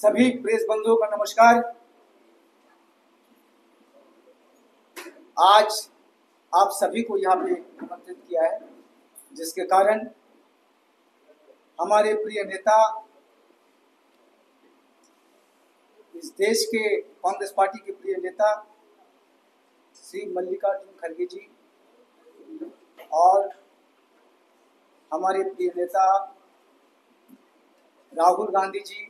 सभी प्रेस बंधुओं का नमस्कार। आज आप सभी को यहाँ पे आमंत्रित किया है, जिसके कारण हमारे प्रिय नेता, इस देश के कांग्रेस पार्टी के प्रिय नेता श्री मल्लिकार्जुन खड़गे जी और हमारे प्रिय नेता राहुल गांधी जी,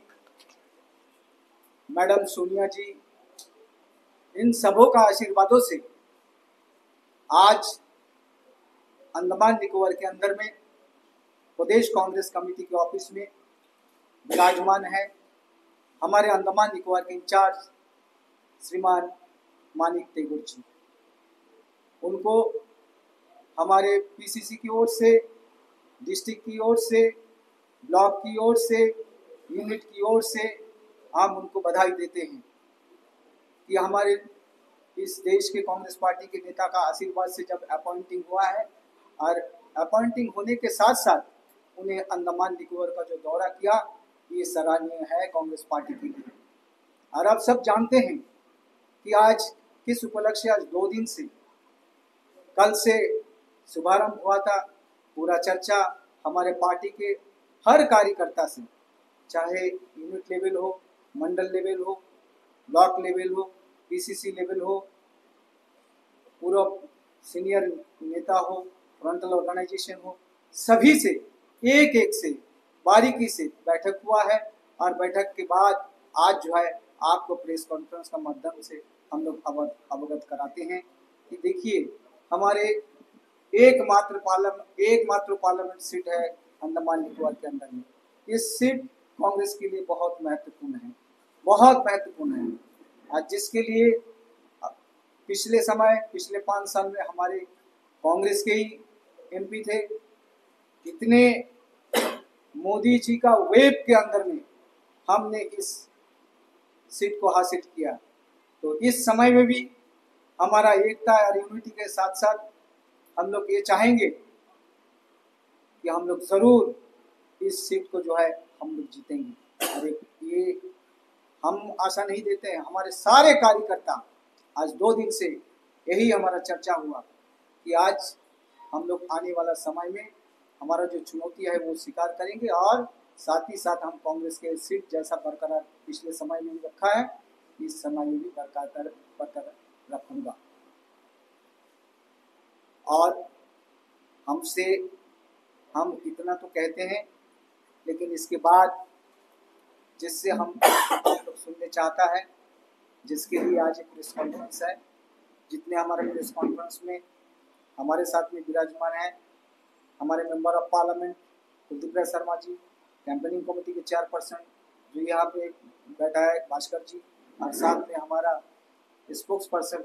मैडम सोनिया जी, इन सबों का आशीर्वादों से आज अंडमान निकोबार के अंदर में प्रदेश कांग्रेस कमेटी के ऑफिस में विराजमान है हमारे अंडमान निकोबार के इंचार्ज श्रीमान मानिक टेगोर जी। उनको हमारे पीसीसी की ओर से, डिस्ट्रिक्ट की ओर से, ब्लॉक की ओर से, यूनिट की ओर से हम उनको बधाई देते हैं कि हमारे इस देश के कांग्रेस पार्टी के नेता का आशीर्वाद से जब अपॉइंटिंग हुआ है और अपॉइंटिंग होने के साथ साथ उन्हें अंडमान निकोबार का जो दौरा किया, ये सराहनीय है कांग्रेस पार्टी के लिए। और आप सब जानते हैं कि आज किस उपलक्ष्य, आज 2 दिन से, कल से शुभारंभ हुआ था पूरा चर्चा हमारे पार्टी के हर कार्यकर्ता से, चाहे यूनिट लेवल हो, मंडल लेवल हो, ब्लॉक लेवल हो, पीसीसी लेवल हो, पूरा सीनियर नेता हो, फ्रंटल ऑर्गेनाइजेशन हो, सभी से एक एक से बारीकी से बैठक हुआ है। और बैठक के बाद आज जो है आपको प्रेस कॉन्फ्रेंस का माध्यम से हम लोग अवगत कराते हैं कि देखिए, हमारे एकमात्र पार्लियामेंट सीट है अंडमान निकोबार के अंदर में। इस सीट कांग्रेस के लिए बहुत महत्वपूर्ण है, बहुत महत्वपूर्ण है। आज जिसके लिए पिछले 5 साल में हमारे कांग्रेस के ही एमपी थे, इतने मोदी जी का वेव के अंदर में हमने इस सीट को हासिल किया। तो इस समय में भी हमारा एकता और यूनिटी के साथ साथ हम लोग ये चाहेंगे कि हम लोग जरूर इस सीट को जो है हम लोग जीतेंगे। और ये हम आशा नहीं देते हैं, हमारे सारे कार्यकर्ता आज 2 दिन से यही हमारा चर्चा हुआ कि आज हम लोग आने वाला समय में हमारा जो चुनौती है वो स्वीकार करेंगे और साथ ही साथ हम कांग्रेस के सीट जैसा बरकरार पिछले समय में भी रखा है, इस समय में भी बरकरार रखूंगा। और हम इतना तो कहते हैं, लेकिन इसके बाद जिससे हम लोग सुनने चाहता है, जिसके लिए आज एक प्रेस कॉन्फ्रेंस है, जितने हमारे प्रेस कॉन्फ्रेंस में हमारे साथ में विराजमान है हमारे member of parliament Kuldeep Rai Sharma ji, campaigning committee के चेयरपर्सन जो यहाँ पे बैठा है भास्कर जी, और साथ में हमारा स्पोक्स पर्सन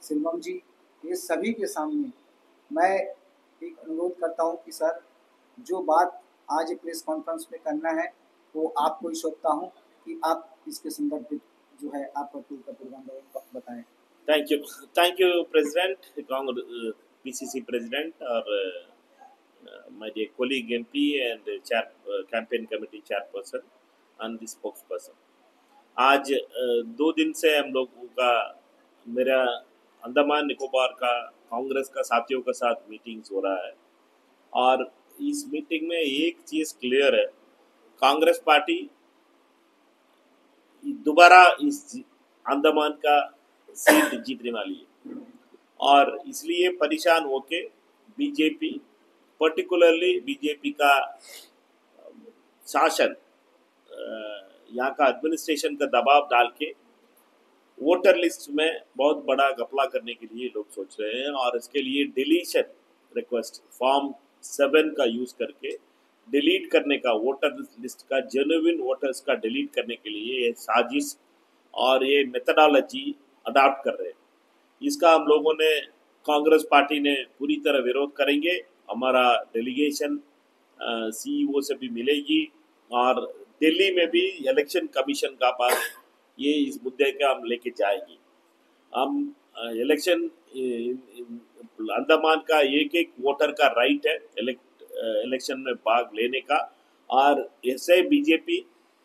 सिल्वम जी, ये सभी के सामने मैं एक अनुरोध करता हूँ कि सर, जो बात आज प्रेस कॉन्फ्रेंस में करना है वो आपको ही सौंपता हूँ कि आप इसके संदर्भ में जो है आपका प्रोग्राम बताएं। Thank you, President, PCC President, और my dear colleague MP and campaign committee chairperson and the spokesperson. आज 2 दिन से हम लोगों का मेरा अंडमान निकोबार का कांग्रेस का साथियों के साथ मीटिंग्स हो रहा है, और इस मीटिंग में एक चीज क्लियर है, कांग्रेस पार्टी दोबारा इस अंडमान का सीट जीतने वाली है। और इसलिए परेशान होके बीजेपी, पर्टिकुलरली बीजेपी का शासन, यहाँ का एडमिनिस्ट्रेशन का दबाव डाल के वोटर लिस्ट में बहुत बड़ा घपला करने के लिए लोग सोच रहे हैं, और इसके लिए डिलीशन रिक्वेस्ट फॉर्म 7 का यूज करके डिलीट करने का, वोटर लिस्ट का जेन्युइन वोटर्स का डिलीट करने के लिए ये साजिश और ये मेथडोलॉजी अडॉप्ट कर रहे हैं। इसका हम लोगों ने, कांग्रेस पार्टी ने पूरी तरह विरोध करेंगे। हमारा डेलीगेशन सीईओ से भी मिलेगी और दिल्ली में भी इलेक्शन कमीशन का पास ये इस मुद्दे का हम लेके जाएंगे। हम इलेक्शन अंडमान का एक वोटर का राइट है इलेक्शन में भाग लेने का, और ऐसे बीजेपी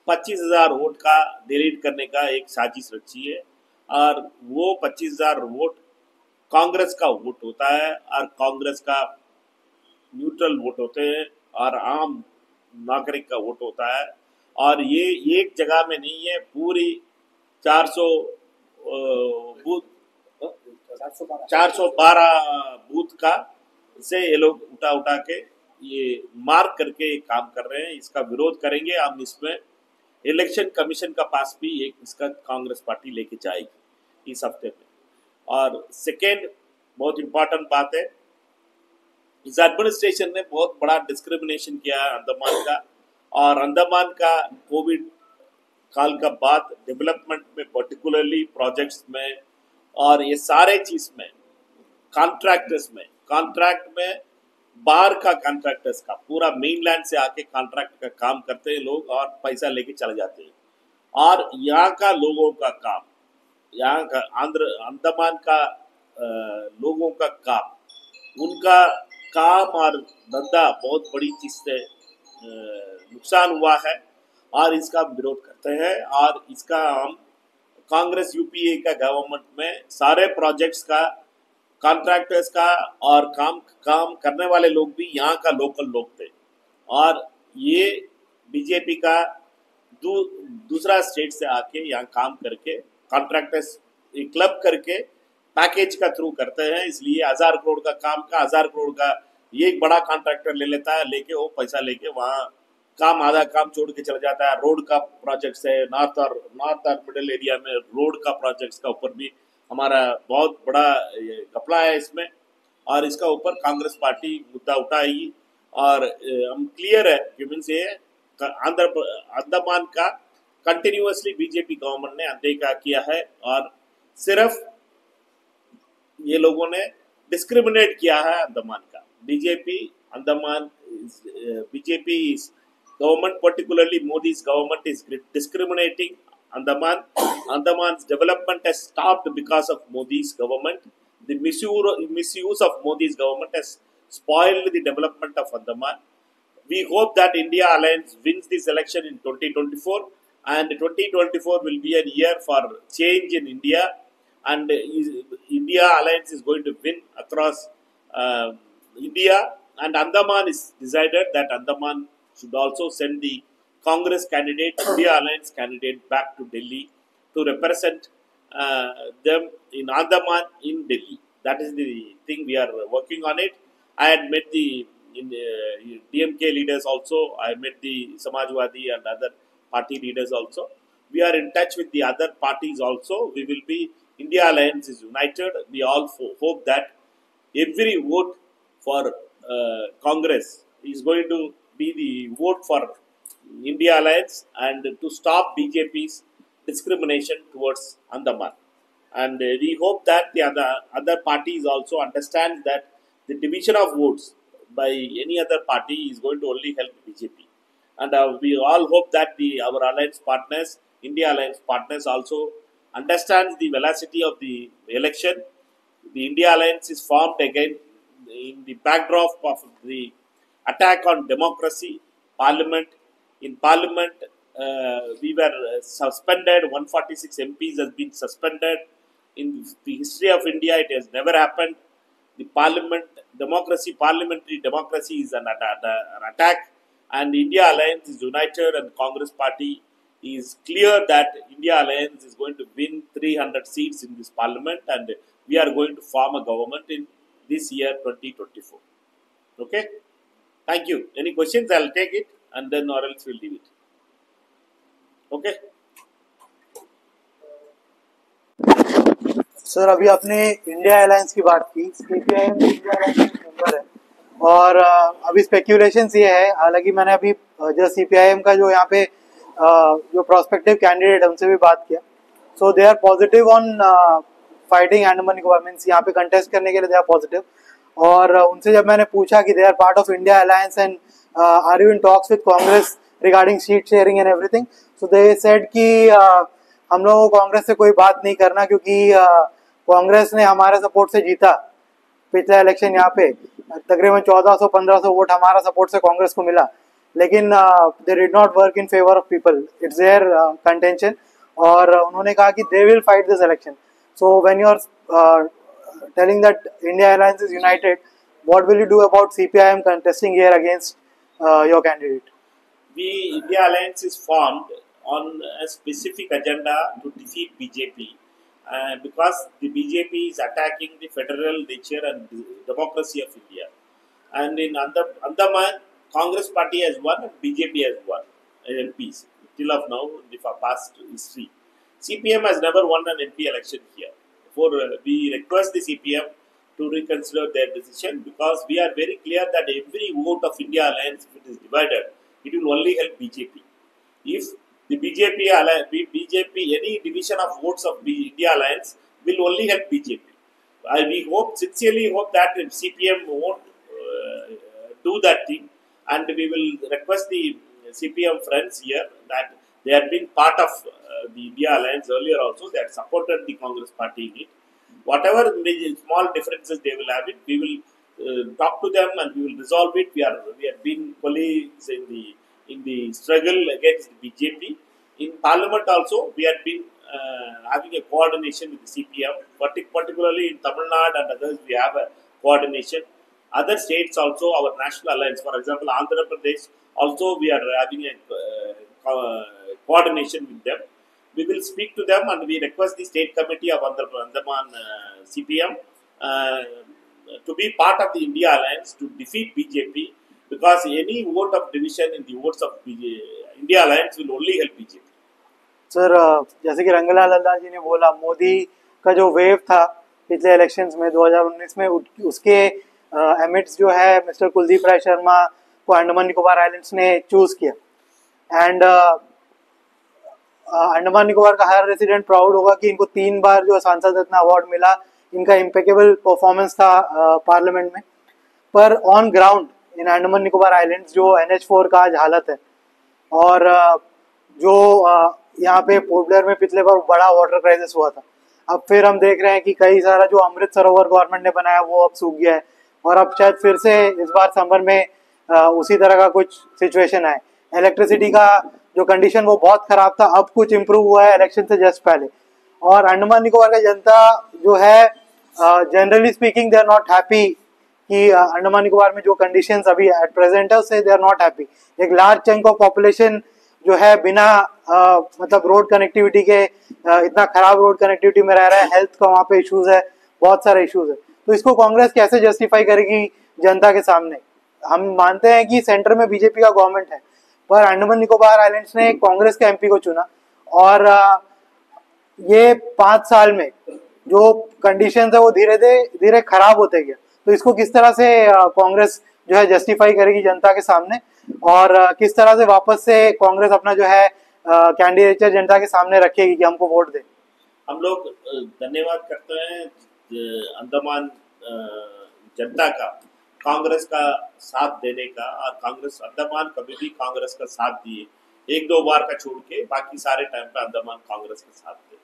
25,000 वोट का डिलीट करने का एक साजिश रची है, और वो 25,000 वोट कांग्रेस का वोट होता है, और कांग्रेस का न्यूट्रल वोट होते हैं, और आम नागरिक का वोट होता है। और ये एक जगह में नहीं है, पूरी 400 बूथ 412 बूथ का से ये लोग उठा उठा के ये मार्क करके काम कर रहे हैं। इसका विरोध करेंगे हम। इसमें इलेक्शन कमीशन का पास भी एक इसका कांग्रेस पार्टी लेके जाएगी इस हफ्ते में। और सेकेंड बहुत इंपॉर्टेंट बात है, इस एडमिनिस्ट्रेशन ने बहुत बड़ा डिस्क्रिमिनेशन किया है अंडमान का, और अंडमान का कोविड काल का बाद डेवलपमेंट में, पर्टिकुलरली प्रोजेक्ट्स में और ये सारे चीज में, कॉन्ट्रैक्ट में बाहर का कॉन्ट्रैक्टर्स का, पूरा मेनलैंड से आके कॉन्ट्रैक्ट का काम करते हैं लोग और पैसा लेके चले जाते हैं। और यहाँ का लोगों का काम, यहाँ का अंडमान का लोगों का काम, उनका काम और धंधा बहुत बड़ी चीज से नुकसान हुआ है, और इसका विरोध करते हैं। और इसका हम कांग्रेस यूपीए का गवर्नमेंट में सारे प्रोजेक्ट्स का, कॉन्ट्रैक्टर्स का और काम करने वाले लोग भी यहाँ का लोकल लोग थे, और ये बीजेपी का दूसरा स्टेट से आके यहाँ काम करके कॉन्ट्रैक्टर्स एक क्लब करके पैकेज का थ्रू करते हैं। इसलिए 1000 करोड़ का काम का 1000 करोड़ का ये एक बड़ा कॉन्ट्रैक्टर ले लेता है, लेके वो पैसा लेके वहाँ काम, आधा काम छोड़ के चला जाता है। रोड का प्रोजेक्ट्स है, नॉर्थ और मिडिल एरिया में रोड का प्रोजेक्ट्स का ऊपर भी हमारा बहुत बड़ा घपला है इसमें, और इसका ऊपर कांग्रेस पार्टी मुद्दा उठाएगी। और हम क्लियर है कि मीन्स ये अंडमान का कंटिन्यूअसली बीजेपी गवर्नमेंट ने अनदेखा किया है, और सिर्फ ये लोगों ने डिस्क्रिमिनेट किया है अंडमान का। BJP government, particularly Modi's government, is discriminating Andaman. Andaman's development has stopped because of Modi's government. The misuse of Modi's government has spoiled the development of Andaman. We hope that India Alliance wins this election in 2024, and 2024 will be a year for change in India, and India Alliance is going to win across India, and Andaman is decided that Andaman should also send the Congress candidate, India Alliance candidate back to Delhi to represent them in Andaman in Delhi. That is the thing, we are working on it. I had met the DMK leaders also, I met the Samajwadi and other party leaders also. We are in touch with the other parties also. We will be, India Alliance is united. We all hope that every vote for Congress is going to be the vote for India Alliance, and to stop BJP's discrimination towards Andaman. And we hope that the other parties also understand that the division of votes by any other party is going to only help BJP. And we all hope that our alliance partners, India Alliance partners, also understands the velocity of the election. The India Alliance is formed again in the backdrop of the attack on democracy, Parliament. In Parliament, we were suspended. 146 MPs has been suspended. In the history of India, it has never happened. The parliamentary democracy is an attack, and India Alliance is united, and Congress Party is clear that India Alliance is going to win 300 seats in this parliament, and we are going to form a government in this year 2024. Okay? Thank you. Any questions? I'll take it, and then or else we'll leave it. Okay? Sir, अभी आपने India alliance की बात की। CPIM India alliance में member है, और अभी speculations ये है, हालांकि मैंने अभी जो सीपीआईएम का जो यहाँ पे जो प्रोस्पेक्टिव कैंडिडेट है उनसे भी बात किया। So they are positive on fighting Andaman Nicobar, means यहाँ पे कंटेस्ट करने के लिए दे आर पॉजिटिव। और उनसे जब मैंने पूछा कि they are part of India alliance and are you in talks with Congress regarding seat sharing and everything, so they said कि हम लोगों को कांग्रेस से कोई बात नहीं करना, क्योंकि कांग्रेस ने हमारे सपोर्ट से जीता पिछला इलेक्शन। यहाँ पे तकरीबन 1400-1500 वोट हमारा सपोर्ट से कांग्रेस को मिला, लेकिन they did not work in favour of people, it's their contention. और उन्होंने कहा कि they will fight this election. So when you are telling that India alliance is united, what will you do about CPIM contesting here against your candidate? The India Alliance is formed on a specific agenda to defeat BJP, because the BJP is attacking the federal nature and democracy of India. And in Andaman, Congress party has won and BJP has won MPs till of now in the past history. CPM has never won an MP election here. Therefore, we request the CPM to reconsider their decision, because we are very clear that every vote of India Alliance, if it is divided, it will only help BJP. If the BJP, any division of votes of India Alliance will only help BJP. We sincerely hope that CPM won't do that thing, and we will request the CPM friends here that they had been part of the India Alliance earlier also. They had supported the Congress party in it. Whatever small differences they will have it, we will talk to them and we will resolve it. We have been colleagues in the struggle against BJP. In Parliament also, we have been having a coordination with the CPM, particularly in Tamil Nadu and others. We have a coordination. Other states also, our national alliance, for example, Andhra Pradesh, also we are having a coordination with them. We will speak to them and we request the state committee of Andaman CPM to be part of the India Alliance to defeat BJP, because any vote of division in the votes of India Alliance will only help BJP. Sir, जैसे कि रंगलाल लल्ला जी ने बोला, मोदी का जो wave था पिछले elections में 2019 में, उसके एमिट्स जो है मिस्टर कुलदीप राय शर्मा को अंडमान निकोबार आइलैंड्स ने चूज किया। एंड अंडमान निकोबार का हर रेसिडेंट प्राउड होगा कि इनको 3 बार जो सांसद रत्न अवार्ड मिला, इनका इम्पेकेबल परफॉर्मेंस था पार्लियामेंट में। पर on ground in Andaman Nicobar islands जो NH4 का आज हालत है, और जो यहाँ पे पोर्ट ब्लेयर में पिछले बार बड़ा वाटर क्राइसिस हुआ था, अब फिर हम देख रहे हैं कि कई सारा जो अमृत सरोवर गवर्नमेंट ने बनाया वो अब सूख गया है, और अब शायद फिर से इस बार समर में उसी तरह का कुछ सिचुएशन आए। इलेक्ट्रिसिटी का जो कंडीशन वो बहुत खराब था, अब कुछ इम्प्रूव हुआ है इलेक्शन से जस्ट पहले। और अंडमान निकोबार का जनता जो है, generally speaking they are not happy कि अंडमान निकोबार में जो कंडीशंस अभी एट प्रेजेंट है उससे दे आर नॉट हैप्पी। एक लार्ज चंक ऑफ पॉपुलेशन जो है बिना मतलब रोड कनेक्टिविटी के, इतना खराब रोड कनेक्टिविटी में रह रहा है, हेल्थ का वहाँ पे इश्यूज है, बहुत सारे इश्यूज है। तो इसको कांग्रेस कैसे जस्टिफाई करेगी जनता के सामने? हम मानते हैं कि सेंटर में बीजेपी का गवर्नमेंट है, पर अंडमान निकोबार आइलैंड्स ने कांग्रेस के एमपी को चुना, और ये 5 साल में जो कंडीशंस है वो धीरे धीरे खराब होते गए। तो इसको किस तरह से कांग्रेस जो है जस्टिफाई करेगी जनता के सामने, और किस तरह से वापस से कांग्रेस अपना जो है कैंडिडेचर जनता के सामने रखेगी कि हमको वोट दे? हम लोग धन्यवाद करते हैं अंडमान जनता का कांग्रेस का साथ देने का, और कांग्रेस अंडमान कभी भी कांग्रेस का साथ दिए, 1-2 बार का छोड़ के बाकी सारे टाइम पे अंडमान कांग्रेस का साथ दे।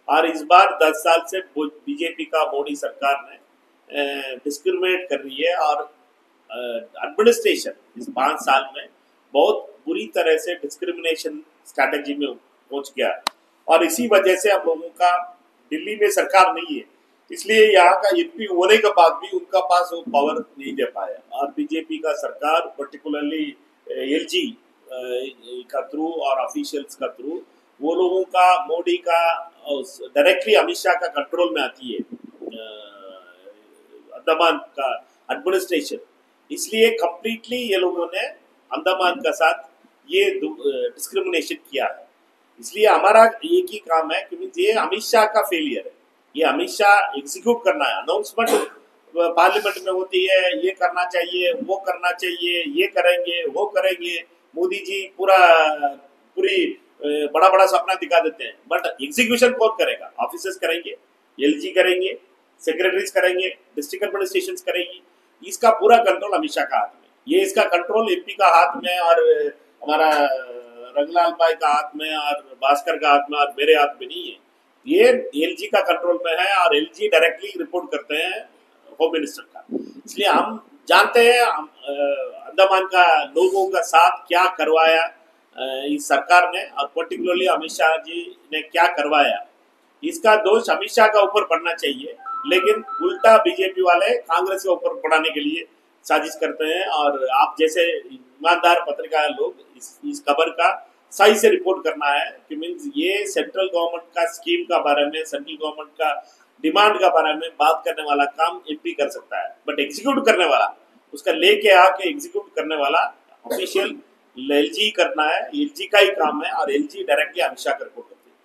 और इस बार 10 साल से बीजेपी का मोदी सरकार ने डिस्क्रिमिनेट कर रही है, और एडमिनिस्ट्रेशन इस 5 साल में बहुत बुरी तरह से डिस्क्रिमिनेशन स्ट्रैटेजी में पहुंच गया, और इसी वजह से हम लोगों का दिल्ली में सरकार नहीं है, इसलिए यहाँ का एमपी होने के बाद भी उनका पास वो पावर नहीं दे पाया। और बीजेपी का सरकार पर्टिकुलरली एलजी का थ्रू और ऑफिशियल्स का थ्रू वो लोगों का, मोदी का डायरेक्टली अमित शाह का कंट्रोल में आती है अंडमान का एडमिनिस्ट्रेशन, इसलिए कंप्लीटली ये लोगों ने अंडमान का साथ ये डिस्क्रिमिनेशन किया है। इसलिए हमारा एक ही काम है, क्योंकि ये अमित शाह का फेलियर है, ये अमित शाह एग्जीक्यूट करना है। अनाउंसमेंट पार्लियामेंट में होती है, ये करना चाहिए, वो करना चाहिए, ये करेंगे, वो करेंगे, मोदी जी पूरी बड़ा बड़ा सपना दिखा देते हैं, बट एग्जीक्यूशन कौन करेगा? ऑफिसर्स करेंगे, एलजी करेंगे, सेक्रेटरीज करेंगे, डिस्ट्रिक्ट एडमिनिस्ट्रेशन करेगी। इसका पूरा कंट्रोल अमित शाह का हाथ में, ये इसका कंट्रोल एमपी का हाथ में, और हमारा रंगलाल भाई का हाथ में, और भास्कर का हाथ में, और मेरे हाथ में नहीं है। ये एलजी का कंट्रोल में है, और एलजी डायरेक्टली रिपोर्ट करते हैं होम मिनिस्टर का। इसलिए हम जानते हैं अंडमान का लोगों का साथ क्या करवाया इस सरकार ने, और पर्टिकुलरली अमित शाह जी ने क्या करवाया, इसका दोष अमित शाह का ऊपर पड़ना चाहिए। लेकिन उल्टा बीजेपी वाले कांग्रेस के ऊपर पड़ाने के लिए साजिश करते हैं। और आप जैसे ईमानदार पत्रकार लोग इस खबर का सही से रिपोर्ट करना है कि मीन्स ये सेंट्रल गवर्नमेंट का स्कीम का बारे में, सेंट्रल गवर्नमेंट का डिमांड का बारे में बात करने वाला काम एमपी कर सकता है, बट एग्जीक्यूट करने वाला, उसका लेके आके एग्जीक्यूट करने वाला ऑफिशियल एलजी करना है, एलजी का ही काम है, और एलजी डायरेक्टली अमित शाह को रिपोर्ट करती है।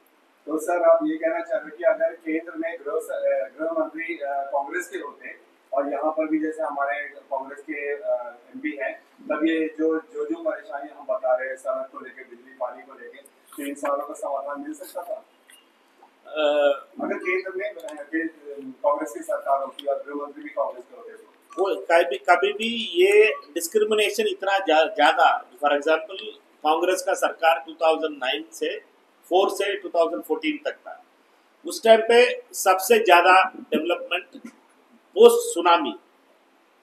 तो सर आप ये कहना चाह रहे हैं कि अगर केंद्र में गृह मंत्री कांग्रेस के होते और यहाँ पर भी जैसे हमारे कांग्रेस के एमपी हैं, तब ये जो परेशानी हम बता रहे हैं सड़क को लेके, बिजली पानी को लेके, तो इन सवालों का समाधान मिल सकता था अगर केंद्र में कांग्रेस की सरकार होती और गृह मंत्री भी कांग्रेस के होते। वो कभी भी ये डिस्क्रिमिनेशन इतना ज्यादा, फॉर एग्जांपल कांग्रेस का सरकार 2009 से 2014 तक था, उस टाइम पे सबसे ज्यादा डेवलपमेंट पोस्ट सुनामी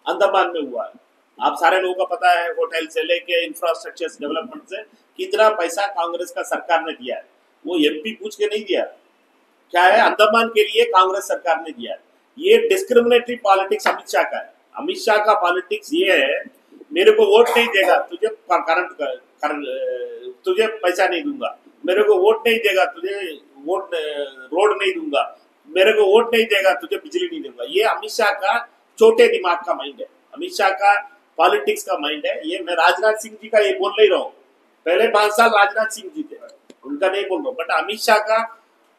अंडमान में हुआ है। आप सारे लोगों को पता है, होटल से लेके इंफ्रास्ट्रक्चर डेवलपमेंट से कितना पैसा कांग्रेस का सरकार ने दिया है, वो एमपी पूछ के नहीं दिया, क्या है अंडमान के लिए कांग्रेस सरकार ने दिया है। ये डिस्क्रिमिनेटरी पॉलिटिक्स अमित शाह का है। अमित शाह का पॉलिटिक्स ये है, मेरे को वोट नहीं देगा तुझे तुझे पैसा नहीं दूंगा, मेरे को वोट नहीं देगा तुझे रोड नहीं दूंगा, मेरे को वोट नहीं देगा तुझे बिजली नहीं दूंगा। ये अमित शाह का छोटे दिमाग का माइंड है, अमित शाह का पॉलिटिक्स का माइंड है। ये मैं राजनाथ सिंह जी का ये बोल नहीं रहा हूँ, पहले 5 साल राजनाथ सिंह जी थे, उनका नहीं बोल रहा हूँ, बट अमित शाह का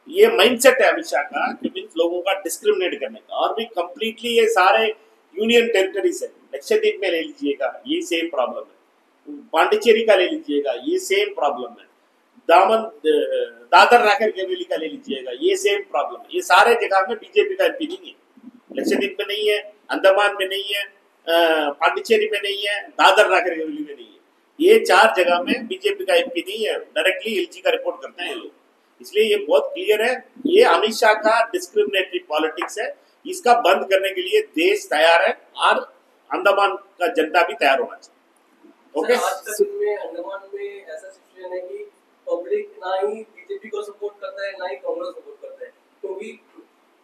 ये माइंडसेट है अमित शाह का कि मीन्स लोगों का डिस्क्रिमिनेट करने का। और भी कंप्लीटली ये सारे यूनियन टेरिटरीज है, लक्षद्वीप में ले लीजिएगा ये सेम प्रॉब्लम है, पांडिचेरी का ले लीजिएगा ये सेम प्रॉब्लम है, दादर नागर हवेली का ले लीजिएगा ये सेम प्रॉब्लम है। ये सारे जगह में बीजेपी का एमपी नहीं है, लक्षद्वीप में नहीं है, अंडमान में नहीं है, पांडिचेरी में नहीं है, दादर नागर हवेली में नहीं है। ये 4 जगह में बीजेपी का एमपी नहीं है, डायरेक्टली एलजी का रिपोर्ट करते हैं लोग। इसलिए ये बहुत क्लियर है, ये अमित शाह का डिस्क्रिमिनेटरी पॉलिटिक्स है, इसका बंद करने के लिए देश तैयार है और अंडमान का जनता भी तैयार होना चाहिए। ओके, अंडमान में ऐसा सिचुएशन है कि पब्लिक ना ही बीजेपी को सपोर्ट करता है ना ही कांग्रेस सपोर्ट करता है, क्योंकि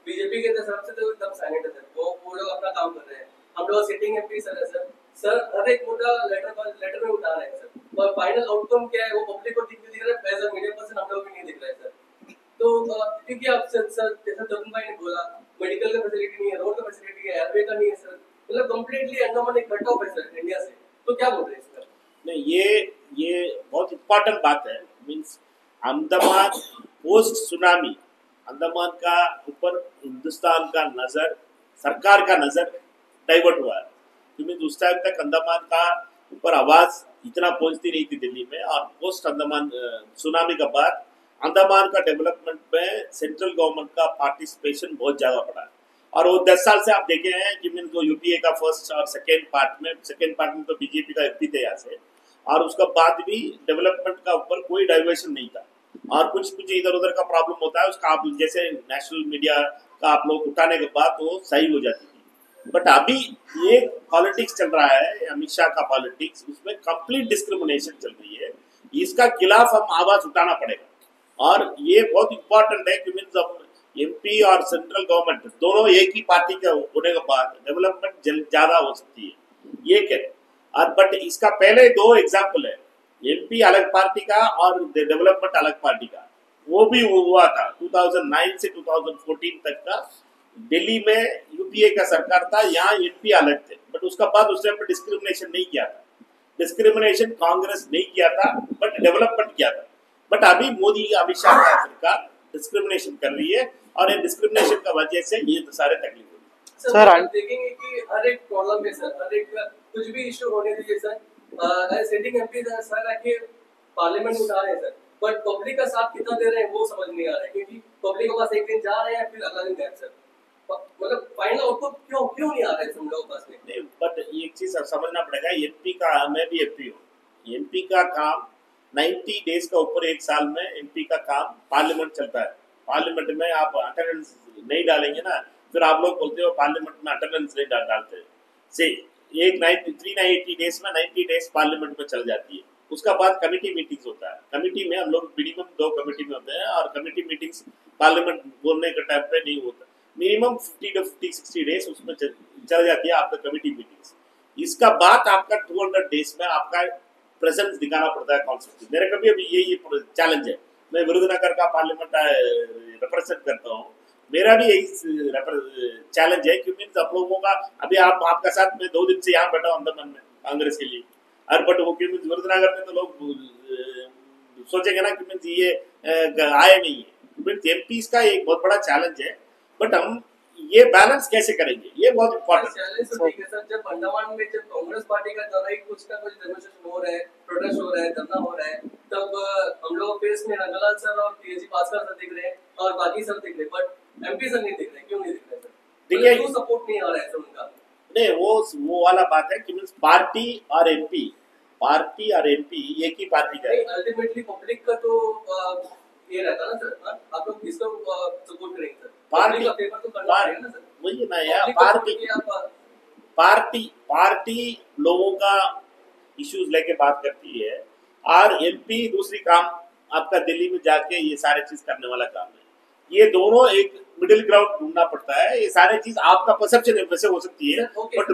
बीजेपी के तरफ से तो एकदम साइलेंट है सर, वो लोग अपना काम कर रहे हैं। हम लोग सिटिंग एमपी सर हर एक मुद्दा लेटर में उठा रहे हैं सर, और फाइनल आउटकम क्या है वो पब्लिक को दिख रहा है, एज अ मीडिया पर्सन हम लोग भी नहीं दिख रहा है सर। तो क्योंकि आप सर जैसा तरुण भाई ने बोला, मेडिकल का फैसिलिटी नहीं है, रोड का फैसिलिटी है, एयरवे का नहीं है सर, मतलब कंप्लीटली अंडमान एक कट ऑफ है सर इंडिया से। तो क्या बोल रहे हैं सर? नहीं, ये बहुत इम्पोर्टेंट बात है। Means Andaman post tsunami, Andaman का ऊपर हिंदुस्तान का नजर, सरकार का नजर डाइवर्ट हुआ है, क्योंकि उस टाइम तक अंडमान का ऊपर आवाज इतना पहुंचती नहीं थी दिल्ली में, और पोस्ट अंडमान सुनामी के बाद अंडमान का डेवलपमेंट में सेंट्रल गवर्नमेंट का पार्टिसिपेशन बहुत ज्यादा पड़ा है। और वो 10 साल से आप देखे हैं कि मीन जो यूपीए का फर्स्ट और सेकेंड पार्ट में तो बीजेपी का एमपी थे यहाँ से, और उसका बाद भी डेवलपमेंट का ऊपर कोई डाइवर्शन नहीं था, और कुछ इधर उधर का प्रॉब्लम होता है उसका आप जैसे नेशनल मीडिया का आप लोग उठाने के बाद वो सही हो जाती थी। बट अभी ये पॉलिटिक्स चल रहा है अमित शाह का पॉलिटिक्स, उसमें कंप्लीट डिस्क्रिमिनेशन चल रही है, इसका खिलाफ हम आवाज उठाना पड़ेगा। और ये बहुत इंपॉर्टेंट है कि मीन्स अब एमपी और सेंट्रल गवर्नमेंट दोनों एक ही पार्टी के होने के बाद डेवलपमेंट ज्यादा हो सकती है, ये कह। और बट इसका पहले 2 एग्जाम्पल है, एमपी अलग पार्टी का और डेवलपमेंट अलग पार्टी का, वो भी हुआ था 2009 से 2014 तक का। दिल्ली में यूपीए का सरकार था, यहाँ एमपी अलग थे, बट उसका बाद उस टाइम पर डिस्क्रिमिनेशन नहीं किया था, डिस्क्रिमिनेशन कांग्रेस नहीं किया था बट डेवलपमेंट किया था। बट अभी मोदी अमित शाह का सरकार डिस्क्रिमिनेशन कर रही है, और ये डिस्क्रिमिनेशन का वजह से ये तो सारे तकलीफ होगी। सर आप देखेंगे कि हर एक प्रॉब्लम में सर, हर एक कुछ भी इशू होने दीजिए सर, सिटिंग एमपी सर आके पार्लियामेंट उठा रहे हैं सर, बट पब्लिक का साथ कितना दे रहे हैं वो समझ नहीं आ रहा है, क्योंकि पब्लिक के पास एक दिन जा रहे हैं फिर अगला दिन गायब सर, मतलब फाइनल आउटपुट क्यों नहीं आ रहा है हम लोगों के पास में। बट एक चीज समझना पड़ेगा, एमपी का, मैं भी एमपी हूँ, एमपी का काम 90 डेज का ऊपर 1 साल में एमपी का काम पार्लियामेंट चलता है। पार्लियामेंट में आप अटेंडेंस नहीं डालेंगे ना, फिर आप लोग बोलते हो पार्लियामेंट में अटेंडेंस नहीं डालते से एक 380 डेज में 90 डेज पार्लियामेंट में चल जाती है। उसका बाद कमेटी मीटिंग्स होता है। कमेटी में हम लोग मिनिमम 2 कमेटी में होते हैं और कमेटी मीटिंग्स पार्लियामेंट बोलने के टाइम पे नहीं होता। मिनिमम 50 डेज उसमें चल जाती है आपका कमेटी मीटिंग्स। इसका बाद आपका 200 डेज में आपका प्रेजेंस दिखाना पड़ता है कॉन्स्टिट्यूशन। मेरा कभी अभी यही चैलेंज है। मैं विरुद्धनगर का पार्लियामेंट रिप्रेजेंट करता हूँ। मेरा भी यही चैलेंज है क्योंकि आप लोगों का अभी आपका साथ में 2 दिन से यहाँ बैठा हूँ अंदमान में कांग्रेस के लिए। और बट वो क्यों विरुद्धनगर में तो लोग सोचेंगे ना कि ये आए नहीं है। एमपी का एक बहुत बड़ा चैलेंज है, बट हम ये बैलेंस कैसे करेंगे ये बहुत इम्पोर्टेंट चैलेंज तो ठीक है सर। जब अंडमान में जब कांग्रेस पार्टी का ज्यादा ही कुछ ना कुछ डेमोन्स्ट्रेशन हो रहा है, प्रोटेस्ट हो रहा है, धरना हो रहा है, तब हम लोग फेस में रंगलाल सर और पीएजी भास्कर सर दिख रहे हैं और बाकी सर दिख रहे हैं, बट एमपी सर नहीं दिख रहे। क्यों नहीं दिख रहे सर? देखिए क्यों सपोर्ट नहीं आ रहा है सर उनका? नहीं, वो वाला बात है कि पार्टी और एमपी एक ही पार्टी का है। अल्टीमेटली पब्लिक का तो ये रहता ना सर। आप लोग किसको सपोर्ट करेंगे सर? पार्टी का फेवर तो करना पड़ेगा ना सर। वही ना यार, पार्टी लोगों का इश्यूज लेके बात करती है और एमपी दूसरी काम आपका दिल्ली में जाके ये सारे चीज करने वाला काम है। ये दोनों एक मिडिल ग्राउंड ढूंढना पड़ता है। ये सारे चीज आपका परसेप्शन वैसे हो सकती है, बट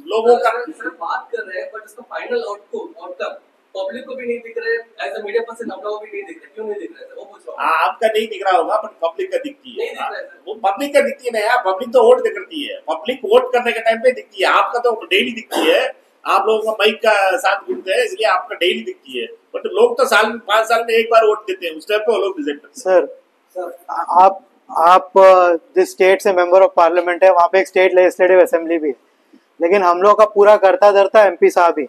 लोगों का सर बात कर रहे हैं, बट इसका फाइनल आउटकम पब्लिक को भी नहीं दिख रहे, एज अ मीडिया पर्सन हम लोगों को भी नहीं दिख रहे। क्यों नहीं दिख रहे सर? वो पूछ रहा हूं। आपका नहीं दिख रहा होगा, बट पब्लिक का दिखती है। नहीं दिख रहा है सर। वो पब्लिक का दिखती है ना यार, पब्लिक तो वोट करती है। पब्लिक वोट करने के टाइम पे दिखती है, आपका तो डेली दिखती है। आप लोगों का माइक का साथ घूमते हैं इसलिए आपका डेली दिखती है, बट लोग तो 5 साल में एक बार वोट देते हैं, उस टाइम पे वो लोग रिजेक्ट करते हैं। सर आप जिस स्टेट से मेंबर ऑफ पार्लियामेंट है वहाँ पे एक स्टेट लेजिस्लेटिव असेंबली भी है, लेकिन हम लोग का पूरा करता धरता एमपी साहब ही।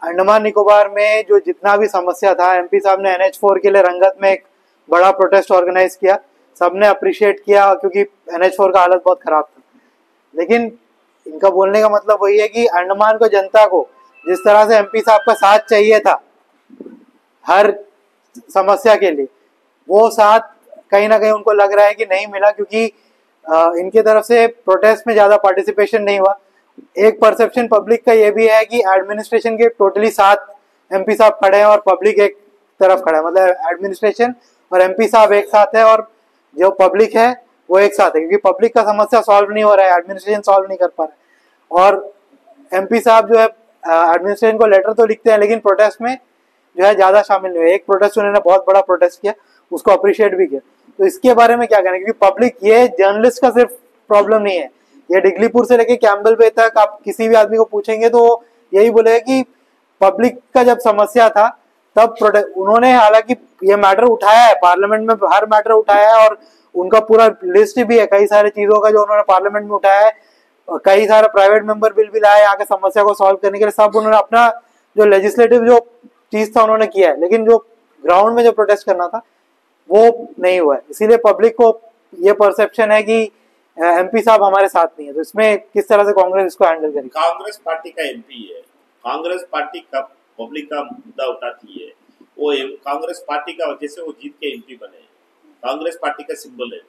अंडमान निकोबार में जो जितना भी समस्या था, एमपी साहब ने NH4 के लिए रंगत में एक बड़ा प्रोटेस्ट ऑर्गेनाइज किया, सबने अप्रिशिएट किया क्योंकि NH4 का हालत बहुत खराब था। लेकिन इनका बोलने का मतलब वही है कि अंडमान को जनता को जिस तरह से एमपी साहब का साथ चाहिए था हर समस्या के लिए, वो साथ कहीं ना कहीं उनको लग रहा है कि नहीं मिला, क्योंकि इनकी तरफ से प्रोटेस्ट में ज़्यादा पार्टिसिपेशन नहीं हुआ। एक परसेप्शन पब्लिक का ये भी है कि एडमिनिस्ट्रेशन के टोटली साथ एमपी साहब खड़े हैं और पब्लिक एक तरफ खड़ा है, मतलब एडमिनिस्ट्रेशन और एमपी साहब एक साथ है और जो पब्लिक है वो एक साथ है, क्योंकि पब्लिक का समस्या सॉल्व नहीं हो रहा है, एडमिनिस्ट्रेशन सॉल्व नहीं कर पा रहा है। और एमपी साहब जो है एडमिनिस्ट्रेशन को लेटर तो लिखते हैं लेकिन प्रोटेस्ट में जो है ज़्यादा शामिल नहीं हुए। एक प्रोटेस्ट उन्होंने बहुत बड़ा प्रोटेस्ट किया, उसको अप्रिशिएट भी किया। तो इसके बारे में क्या करें, क्योंकि पब्लिक, ये जर्नलिस्ट का सिर्फ प्रॉब्लम नहीं है, ये डिगलीपुर से लेके कैम्बल बे तक आप किसी भी आदमी को पूछेंगे तो यही बोलेगा कि पब्लिक का जब समस्या था तब उन्होंने, हालांकि ये मैटर उठाया है पार्लियामेंट में, हर मैटर उठाया है और उनका पूरा लिस्ट भी है कई सारे चीजों का जो उन्होंने पार्लियामेंट में उठाया है। कई सारे प्राइवेट मेंबर बिल भी लाए आके समस्या को सॉल्व करने के लिए, सब उन्होंने अपना जो लेजिस्लेटिव जो चीज था उन्होंने किया है, लेकिन जो ग्राउंड में जो प्रोटेस्ट करना था वो नहीं हुआ है। इसीलिए पब्लिक को ये परसेप्शन है कि एमपी साहब हमारे साथ नहीं है। तो इसमें किस तरह से कांग्रेस इसको हैंडल करेगी? कांग्रेस पार्टी का एमपी है, कांग्रेस पार्टी का पब्लिक का मुद्दा उठाती है, वो कांग्रेस पार्टी का वजह से वो जीत के एमपी बने। कांग्रेस पार्टी का सिंबल है,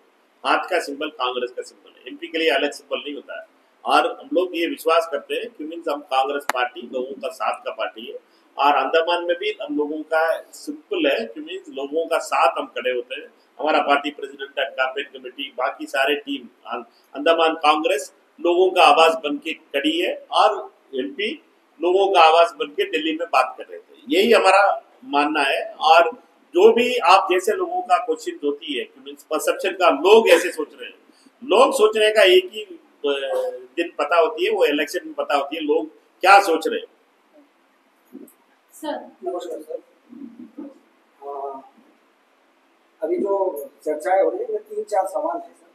हाथ का सिंबल कांग्रेस का सिंबल है। एमपी के लिए अलग सिंबल नहीं होता है। और हम लोग ये विश्वास करते हैं कि मीन्स हम कांग्रेस पार्टी लोगों का साथ का पार्टी है, और अंडमान में भी हम लोगों का सिंपल है कि मीन्स लोगों का साथ हम खड़े होते हैं। हमारा party president and campaign committee, बाकी सारे टीम, अंडमान कांग्रेस लोगों का आवाज बन के खड़ी है और एमपी लोगों का आवाज बन के दिल्ली में बात कर रहे थे। यही हमारा मानना है। और जो भी आप जैसे लोगों का क्वेश्चन होती है कि मीन्स परसेप्शन का, लोग ऐसे सोच रहे हैं, लोग सोचने का एक ही दिन पता होती है, वो इलेक्शन में पता होती है लोग क्या सोच रहे हैं। सर नमस्कार सर, अभी जो चर्चाएं हो रही है 3-4 सवाल है सर।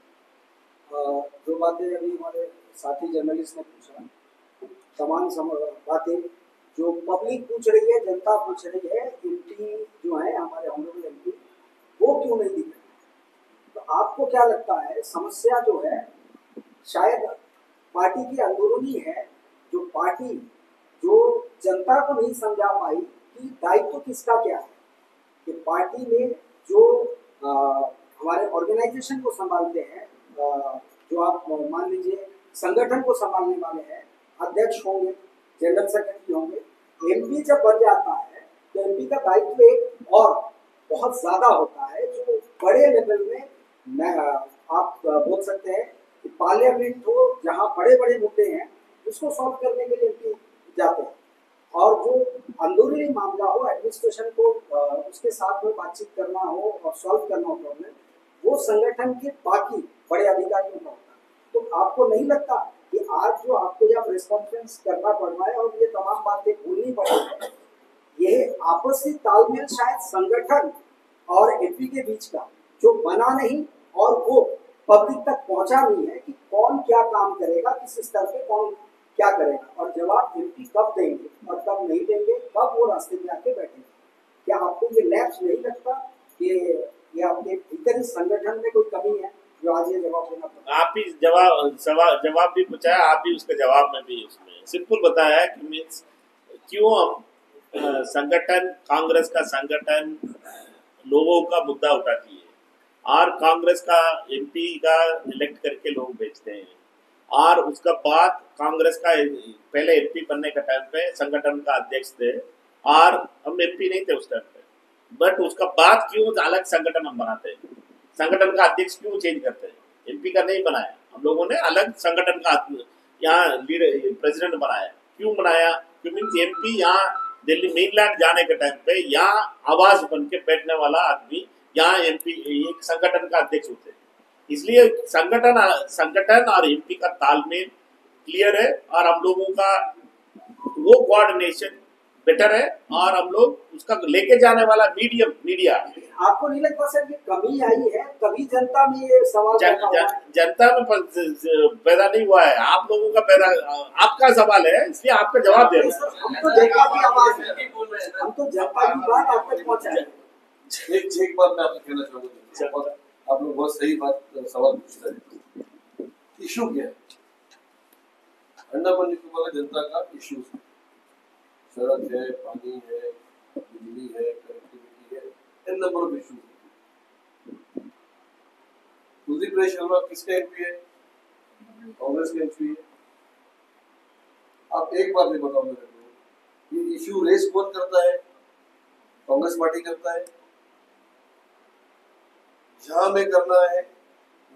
जो बातें अभी हमारे साथी जर्नलिस्ट ने पूछा, तमाम बातें जो पब्लिक पूछ रही है, जनता पूछ रही है, एमपी जो है हमारे ऑनरेबल एमपी वो क्यों नहीं दिख रहे? तो आपको क्या लगता है समस्या जो है शायद पार्टी की अंदरूनी है, जो पार्टी जो जनता को नहीं समझा पाई कि दायित्व किसका क्या है, कि पार्टी में जो हमारे ऑर्गेनाइजेशन को संभालते हैं, जो आप मान लीजिए संगठन को संभालने वाले हैं, अध्यक्ष होंगे, जनरल सेक्रेटरी होंगे। एमपी जब बन जाता है तो एमपी का दायित्व एक और बहुत ज्यादा होता है, जो बड़े लेवल में आप बोल सकते हैं कि पार्लियामेंट हो, जहाँ बड़े बड़े मुद्दे हैं उसको सॉल्व करने के लिए एमपी जाते हैं, और जो अंदरूनी मामला हो, एडमिनिस्ट्रेशन को उसके साथ में बातचीत करना हो और सॉल्व करना हो प्रॉब्लम, वो संगठन के बाकी बड़े अधिकारियों का होता है। तो आपको नहीं लगता कि आज जो आपको यहाँ प्रेस कॉन्फ्रेंस करना पड़ रहा है और ये तमाम बातें बोलनी पड़ रही है, ये आपसी तालमेल शायद संगठन और एमपी के बीच का जो बना नहीं और वो पब्लिक तक पहुंचा नहीं है कि कौन क्या काम करेगा, किस स्तर पे कौन क्या करेगा, और जवाब एमपी कब देंगे और कब नहीं देंगे, कब वो रास्ते में आके बैठेंगे। क्या आपको ये लैप्स नहीं लगता कि ये आपके भीतर इस संगठन में कोई कमी है जो आज ये जवाब देना पड़ा? आप ही जवाब भी पूछा है, आप भी उसके जवाब में भी उसमें सिंपल बताया है कि मीन्स क्यों हम संगठन, कांग्रेस का संगठन लोगों का मुद्दा उठाती है, और कांग्रेस का एमपी का इलेक्ट करके लोग भेजते हैं, और उसका बाद कांग्रेस का पहले एमपी बनने का टाइम पे संगठन का अध्यक्ष थे, और हम एमपी नहीं थे उस टाइम पे, बट उसका बाद क्यों अलग संगठन हम बनाते हैं, संगठन का अध्यक्ष क्यों चेंज करते हैं? एमपी का नहीं बनाया हम लोगों ने, अलग संगठन का यहाँ लीडर प्रेसिडेंट बनाया। क्यों बनाया? क्योंकि एमपी यहाँ दिल्ली मेनलैंड जाने के टाइम पे यहाँ आवाज बन के बैठने वाला आदमी यहाँ एमपी एक संगठन का अध्यक्ष होते हैं, इसलिए संगठन और एमपी का तालमेल क्लियर है, और हम लोगों का वो कोऑर्डिनेशन बेटर है, और हम लोग उसका लेके जाने वाला मीडिया। आपको नहीं लगता सर ये कमी आई है, तभी जनता में ये सवाल पैदा हुआ है? जनता में पैदा नहीं हुआ है, आप लोगों का पैदा, आपका सवाल है, इसलिए आपका जवाब दे रहे हैं। हम तो जनता की आवाज है, हम तो जनता की बात आप तक पहुंचाए। एक बात मैं आपको कहना चाहूंगा, आप लोग बहुत सही बात सवाल पूछते हैं। इशू क्या है? अंडमान निकोबार जनता का इशू है, सड़क है, पानी है, बिजली है, कनेक्टिविटी है, इन number of issue. Kuldeep Rai Sharma किसका एमपी है? कांग्रेस का एमपी है। आप एक बात ये बताओ मेरे को, ये इशू रेस कौन करता है? कांग्रेस पार्टी करता है। जहां में करना है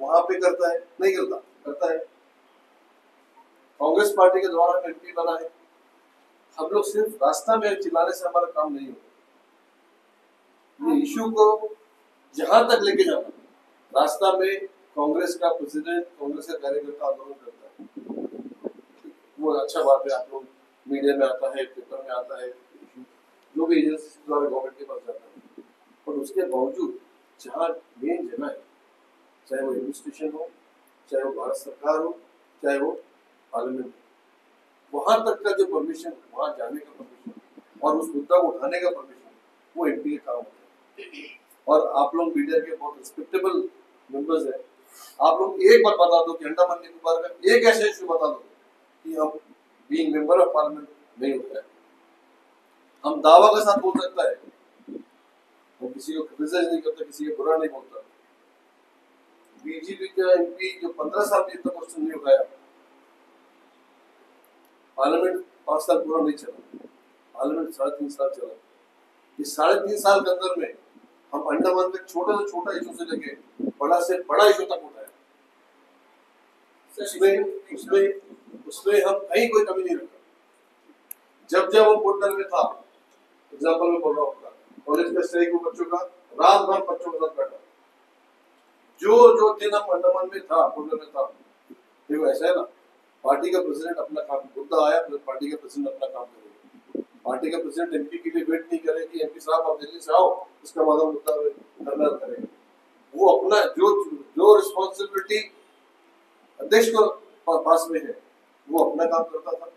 वहां पे करता है? नहीं करता, करता है। कांग्रेस पार्टी के द्वारा हम एमपी बना है। हम लोग सिर्फ रास्ता में चिल्लाने से हमारा काम नहीं होता, ये इशू को जहां तक लेके जाना, रास्ता में कांग्रेस का प्रेसिडेंट, कांग्रेस का कार्यकर्ता आंदोलन करता है, वो अच्छा बात है, आप लोग मीडिया में आता है, पेपर में आता है, जो भी एजेंसी द्वारा गवर्नमेंट के पास जाता है, और उसके बावजूद जहाँ मेन जगह है, चाहे वो एडमिनिस्ट्रेशन हो, चाहे वो भारत सरकार हो, चाहे वो पार्लियामेंट हो, वहां तक का जो परमिशन, वहां जाने का परमिशन और उस मुद्दा को उठाने का परमिशन, वो एमपी का काम होता है। और आप लोग मीडिया के बहुत रिस्पेक्टेबल मेंबर्स हैं, आप लोग एक बात बता दो कि अंडमान निकोबार का एक ऐसा इशू बता दो कि हम बीइंग मेंबर ऑफ पार्लियामेंट नहीं होता है। हम दावा के साथ बोल सकता है, वो किसी को क्रिटिसाइज नहीं करता, किसी को बुरा नहीं बोलता। बीजेपी का एमपी जो 15 साल में इतना क्वेश्चन नहीं उठाया, पार्लियामेंट 5 साल पूरा नहीं चला, पार्लियामेंट 3.5 साल चला। इस 3.5 साल के अंदर में हम अंडमान तक छोटा से छोटा इशू से लेके बड़ा से बड़ा इशू तक उठाया। उसमें हम कहीं कोई कमी नहीं रखा। जब वो पोर्टल में था, एग्जाम्पल में बोल रहा हूँ, कॉलेज का स्ट्राइक में बच्चों का रात भर बच्चों के साथ बैठा, जो दिन हम अंडमान में था, पोर्टल में था, देखो ऐसा है ना, पार्टी का प्रेसिडेंट अपना काम, मुद्दा आया, पार्टी का प्रेसिडेंट अपना काम करेगा। पार्टी का प्रेसिडेंट एमपी के लिए वेट नहीं करे कि एमपी साहब आप दिल्ली से आओ, उसका बाद मुद्दा करना करेगा। वो अपना जो रिस्पॉन्सिबिलिटी अध्यक्ष को पास में है, वो अपना काम करता था।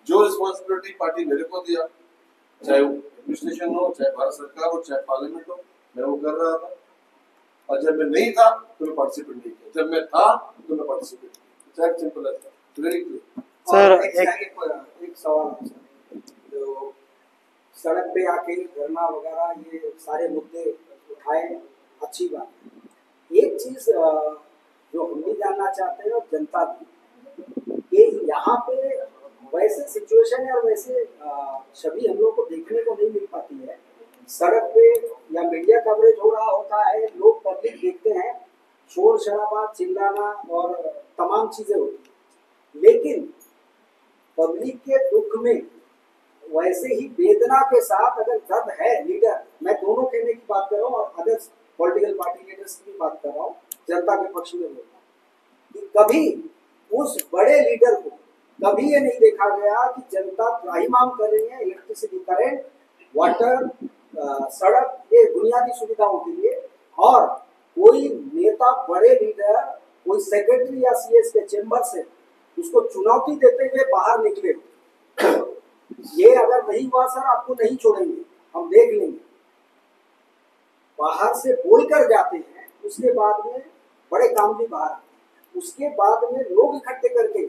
जो रिस्पॉन्सिबिलिटी पार्टी मेरे को दिया, चाहे वो एडमिनिस्ट्रेशन हो, चाहे भारत सरकार हो, चाहे पार्लियामेंट हो, मैं वो कर रहा था। और जब मैं नहीं था तो मैं पार्टिसिपेट नहीं किया, जब मैं था तो मैं पार्टिसिपेट किया। सिंपल है, वेरी क्लियर। सर एक सवाल है सर, जो सड़क पे आके धरना वगैरह ये सारे मुद्दे उठाए, अच्छी बात है। एक चीज जो हम भी जानना चाहते हैं और जनता भी, यहाँ पे वैसे सिचुएशन है और वैसे छवि हम लोग को देखने को नहीं मिल पाती है। सड़क पे या मीडिया कवरेज हो रहा होता है, लोग पब्लिक देखते हैं, शोर शराबा, चिल्लाना और तमाम चीजें होती हैं, लेकिन पब्लिक के दुख में वैसे ही वेदना के साथ अगर दर्द है लीडर, मैं दोनों कहने की बात कर रहा हूँ और अदर्स पॉलिटिकल पार्टी लीडर्स की भी बात कर रहा हूँ, जनता के पक्ष में बोल रहा हूँ कि कभी उस बड़े लीडर को कभी ये नहीं देखा गया कि जनता त्राहिमाम कर रही है इलेक्ट्रिसिटी, करंट, वाटर, सड़क, ये बुनियादी सुविधाओं के लिए, और कोई नेता, बड़े लीडर, कोई सेक्रेटरी या सीएस के चेंबर से उसको चुनौती देते हुए बाहर निकले। ये अगर नहीं हुआ सर, आपको नहीं छोड़ेंगे, हम देख लेंगे। बाहर से बोलकर जाते हैं, उसके बाद में बड़े काम भी बाहर आते हैं, उसके बाद में लोग इकट्ठे करके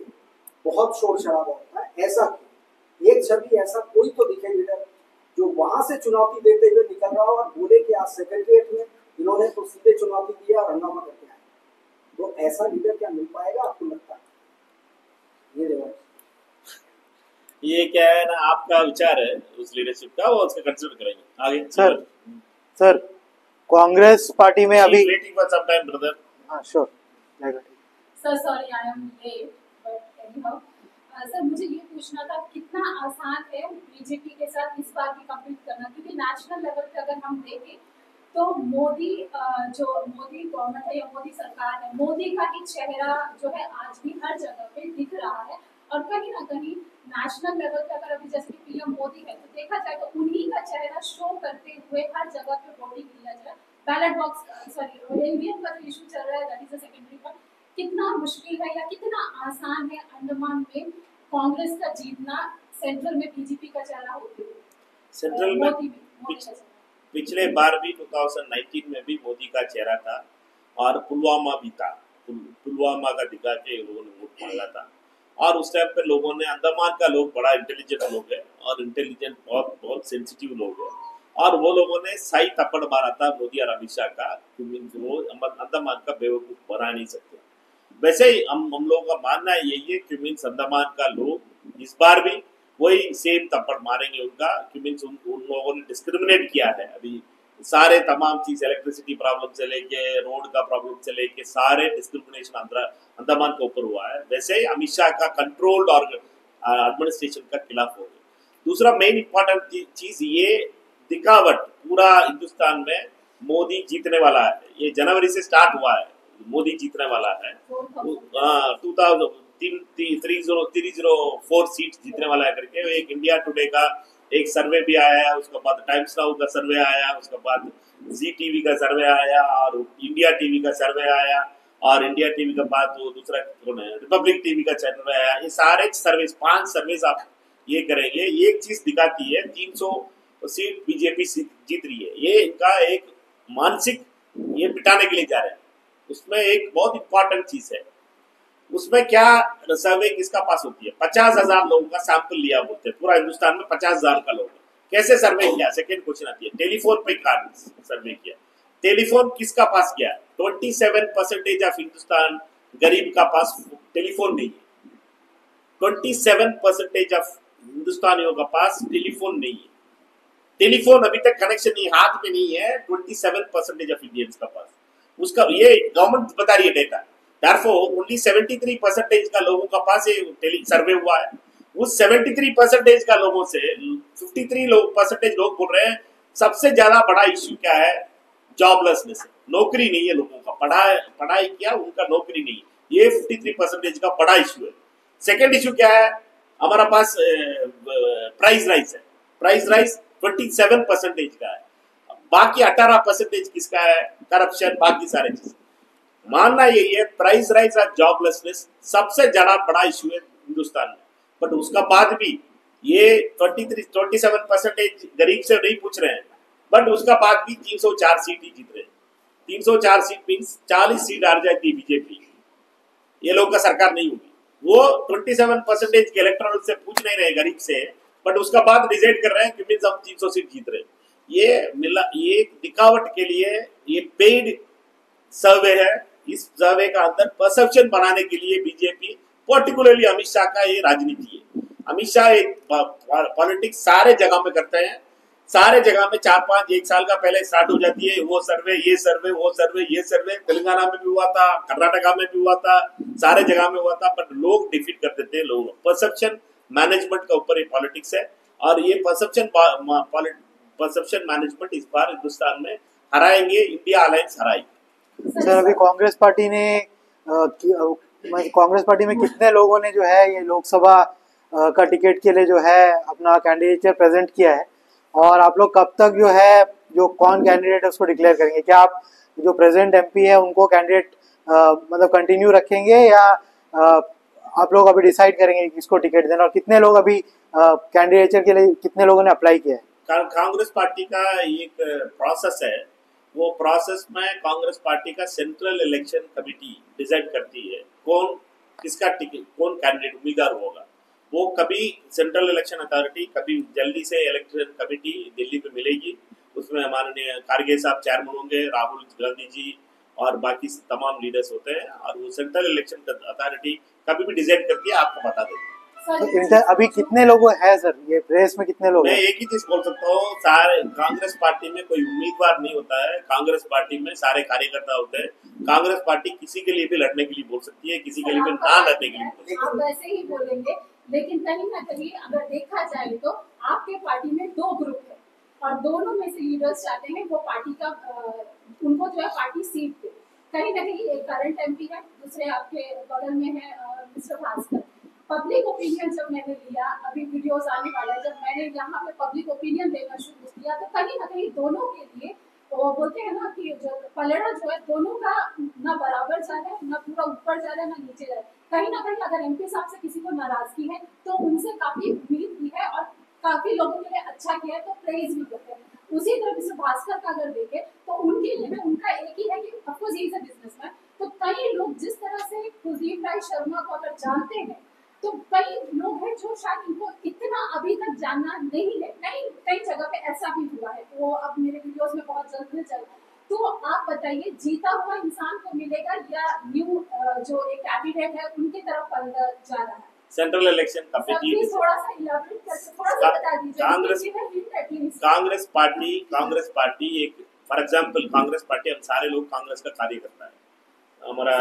बहुत शोर शराबा होता है। ऐसा एक छवि ऐसा कोई तो दिखे लीडर जो वहां से चुनौती देते हुए निकल रहा हो और बोले कि आज सेक्रेटरिएट में इन्होंने तो सीधे चुनौती दिया और हंगामा करके आए, तो ऐसा लीडर क्या मिल पाएगा आपको लगता है? ये क्या है ना, आपका विचार है उस लीडरशिप का, वो उसका कंसिडर करेंगे आगे। सर कांग्रेस पार्टी में अभी waiting for some time brother. हाँ sure sir, sorry I am late, but anyhow sir मुझे ये पूछना था कितना आसान है बीजेपी के साथ इस बार भी कम्पीट करना, क्योंकि नेशनल लेवल पे अगर हम देखें तो मोदी जो मोदी गवर्नमेंट है या मोदी सरकार है, मोदी का ही चेहरा जो है आज भी हर जगह पे दिख रहा है, और कहीं ना कहीं नेशनल लेवल पे अगर अभी जैसे कि पीएम मोदी है तो देखा जाए तो उन्हीं का चेहरा शो करते हुए हर जगह पे वोटिंग किया जाए। बैलेट बॉक्स सॉरी ईवीएम का जो इशू चल रहा है दैट इज द सेकेंडरी पर, कितना मुश्किल है या कितना आसान है अंडमान में कांग्रेस का जीतना सेंट्रल में बीजेपी का चेहरा होते हुए? सेंट्रल में पिछले बार भी 2019 में भी मोदी का चेहरा था और पुलवामा भी था, पुलवामा का दिखा के लोगों ने वोट मांगा था, और उस टाइम पे लोगों ने, अंडमान का लोग बड़ा इंटेलिजेंट लोग है और इंटेलिजेंट बहुत सेंसिटिव लोग है, और वो लोगों ने सही थप्पड़ मारा था मोदी और अमित शाह का, वो अंडमान का बेवकूफ बना नहीं सकते। वैसे ही हम लोगों का मानना यही है कि मीन्स अंडमान का लोग इस बार भी वही सेम थप्पड़ मारेंगे उनका, कि मीन्स उन लोगों ने डिस्क्रिमिनेट किया है अभी सारे तमाम चीज, इलेक्ट्रिसिटी प्रॉब्लम से लेके रोड का प्रॉब्लम से लेके सारे डिस्क्रिमिनेशन अंडमान के ऊपर हुआ है। वैसे ही अमित शाह का कंट्रोल्ड और एडमिनिस्ट्रेशन का खिलाफ हो गया। दूसरा मेन इंपॉर्टेंट चीज ये दिखावट, पूरा हिंदुस्तान में मोदी जीतने वाला है, ये जनवरी से स्टार्ट हुआ है, मोदी जीतने वाला है, 304 सीट जीतने वाला है करके एक इंडिया टुडे का एक सर्वे भी आया, उसके बाद टाइम्स नाउ का सर्वे आया, उसके बाद जी टीवी का सर्वे आया और इंडिया टीवी का सर्वे आया, और इंडिया टीवी के बाद वो दूसरा कौन है, रिपब्लिक टीवी का सर्वे आया। ये सारे सर्विस 5 सर्विस आप ये करेंगे, एक चीज दिखाती है 300 सीट बीजेपी जीत रही है, ये इनका एक मानसिक ये पिटाने के लिए जा रहे हैं। उसमें एक बहुत इंपॉर्टेंट चीज है, उसमें क्या सर्वे किसका पास होती है, 50,000 लोगों का सैंपल लिया बोलते हैं, पूरा हिंदुस्तान में 50,000 का लोग, कैसे सर्वे किया? सेकंड क्वेश्चन आती है, टेलीफोन पे कार्ड सर्वे किया, टेलीफोन किसका पास किया? 27% ऑफ हिंदुस्तान गरीब का पास टेलीफोन नहीं है, 27% ऑफ हिंदुस्तानियों का पास टेलीफोन नहीं है, टेलीफोन अभी तक कनेक्शन नहीं, हाथ में नहीं है 27% ऑफ इंडियंस का पास, उसका ये गवर्नमेंट बता रही है डेटा। Therefore, only 73% का लोगों का पास ये सर्वे हुआ है, उस 73% का लोगों से 53% लोग बोल रहे हैं सबसे ज्यादा बड़ा इश्यू क्या है, जॉबलेसनेस है, नौकरी नहीं है लोगों का, पढ़ाई किया उनका नौकरी नहीं, ये 53% का बड़ा इश्यू है। सेकेंड इश्यू क्या है, हमारा पास प्राइस राइज है, प्राइस राइज 27% का है, बाकी 18% किसका है, करप्शन, बाकी सारे चीज। मानना यही है प्राइस राइज और जॉबलेसनेस सबसे ज्यादा बड़ा इशू है हिंदुस्तान में, बट उसका बाद भी ये 27% गरीब से नहीं पूछ रहे हैं, बट उसका बाद भी 304 सीट ही जीत रहे हैं। 304 सीट मीन्स 40 सीट हार जाती बीजेपी, ये लोग का सरकार नहीं होगी। वो 27% के इलेक्टोरल से पूछ नहीं रहे गरीब से, बट उसका बाद डिसाइड कर रहे हैं कि मीन्स हम 300 सीट जीत रहे हैं। ये दिखावट के लिए ये पेड सर्वे है, इस सर्वे का अंदर परसेप्शन बनाने के लिए बीजेपी पर्टिकुलरली अमित शाह का ये राजनीति है। अमित शाह एक पॉलिटिक्स सारे जगह में करते हैं, सारे जगह में 4-5 एक साल का पहले स्टार्ट हो जाती है, वो सर्वे, ये सर्वे, वो सर्वे, ये सर्वे। तेलंगाना में भी हुआ था, कर्नाटका में भी हुआ था, सारे जगह में हुआ था, पर लोग डिफीट कर देते हैं। लोग परसेप्शन मैनेजमेंट का ऊपर ये पॉलिटिक्स है, और ये परसेप्शन मैनेजमेंट इस बार हिंदुस्तान में हराएंगे, इंडिया अलायंस हराएगी। सर अभी कांग्रेस पार्टी में कितने लोगों ने जो है ये लोकसभा का टिकट के लिए जो है अपना कैंडिडेचर प्रेजेंट किया है, और आप लोग कब तक जो है जो कौन कैंडिडेट है उसको डिक्लेयर करेंगे? क्या आप जो प्रेजेंट एमपी है उनको कैंडिडेट मतलब कंटिन्यू रखेंगे, या आप लोग अभी डिसाइड करेंगे किसको टिकट देना, और कितने लोग अभी कैंडिडेचर के लिए कितने लोगों ने अप्लाई किया है? कांग्रेस पार्टी का एक प्रोसेस है, वो प्रोसेस में कांग्रेस पार्टी का सेंट्रल इलेक्शन कमेटी डिसाइड करती है कौन किसका टिकट, कौन कैंडिडेट उम्मीदवार होगा। वो कभी सेंट्रल इलेक्शन अथॉरिटी, कभी जल्दी से इलेक्शन कमेटी दिल्ली में मिलेगी, उसमें हमारे खारगे साहब चेयरमैन होंगे, राहुल गांधी जी और बाकी तमाम लीडर्स होते हैं, और वो सेंट्रल इलेक्शन अथॉरिटी कभी भी डिसाइड करती है, आपको बता देंगे। तो अभी कितने लोग हैं सर, ये रेस में कितने लोग मैं हैं? एक ही चीज बोल सकता हूँ, सारे कांग्रेस पार्टी में कोई उम्मीदवार नहीं होता है, कांग्रेस पार्टी में सारे कार्यकर्ता होते हैं। कांग्रेस पार्टी किसी के लिए भी लड़ने के लिए बोल सकती है, किसी के लिए भी ना लड़ने के लिए बोल सकती है। आप वैसे ही बोलेंगे, लेकिन कहीं ना कहीं अगर देखा जाए तो आपके पार्टी में 2 ग्रुप है, और दोनों में से लीडर्स चाहते हैं वो पार्टी का उनको जो है पार्टी सीट दे। कहीं ना कहीं एक करंट एमपी है, दूसरे आपके बगल में है मिस्टर भास्कर। पब्लिक ओपिनियन जब मैंने लिया, अभी वीडियोस आने वाला है, जब मैंने यहाँ पे पब्लिक ओपिनियन देना शुरू किया, तो कहीं ना कहीं दोनों के लिए वो बोलते हैं ना कि जो पलड़ा जो है दोनों का ना बराबर जा रहा है, ना पूरा ऊपर जा रहा है, ना नीचे जा रहा है। कहीं ना कहीं अगर एमपी साहब से किसी को नाराजगी है तो उनसे काफी उम्मीद भी है, और काफी लोगों के लिए अच्छा किया है तो प्रेज भी करते हैं। उसी तरह मिस्टर भास्कर का अगर देखें तो उनके लिए भी उनका एक ही है कि of course he is a businessman, तो कई लोग जिस तरह से कुलदीप राय शर्मा को अगर जानते हैं, तो कई लोग हैं जो शायद इनको इतना अभी तक जानना नहीं है। कई जगह पे ऐसा भी हुआ है, वो अब मेरे वीडियोस में बहुत जल्द में चल। तो आप बताइए, जीता हुआ इंसान को मिलेगा या न्यू जो एक कैंडिडेट है उनकी तरफ पलटा जा रहा है? सेंट्रल इलेक्शन कमेटी थोड़ा सा इलाबोरेट करके थोड़ा सा बता दीजिए। कांग्रेस पार्टी एक फॉर एग्जांपल, कांग्रेस पार्टी, हम सारे लोग कांग्रेस का कार्य करता है हमारा।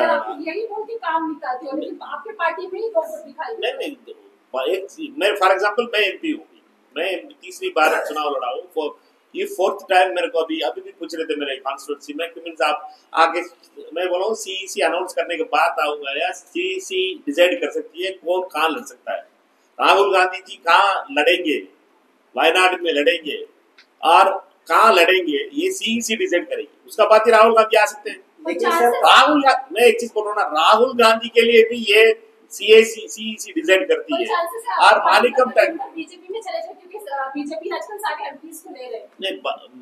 यही बोल के काम निकालते हो, लेकिन आपके पार्टी में ही लोग दिखाई नहीं, मैं फॉर एग्जांपल मैं एमपी हूँ, मैं तीसरी बार चुनाव लड़ा हूँ, ये 4th टाइम मेरे को अभी भी पूछ रहे थे मेरे कॉन्स्टिट्यूंसी में कि मीन्स आप आगे, मैं बोला हूँ सीईसी अनाउंस करने के बाद आऊंगा, या सीईसी डिसाइड कर सकती है कौन कहाँ लड़ सकता है। राहुल गांधी जी कहाँ लड़ेंगे, वायनाड में लड़ेंगे, और कहाँ लड़ेंगे ये सीईसी डिसाइड करेगी, उसका बात ही राहुल गांधी आ सकते हैं। मैं एक चीज बोल रहा हूँ ना, राहुल गांधी के लिए भी ये सीईसी डिसाइड करती है, और मालिकम बीजेपी में चले जाए, क्योंकि बीजेपी आजकल सारे एमपीज को ले रहे हैं। नहीं,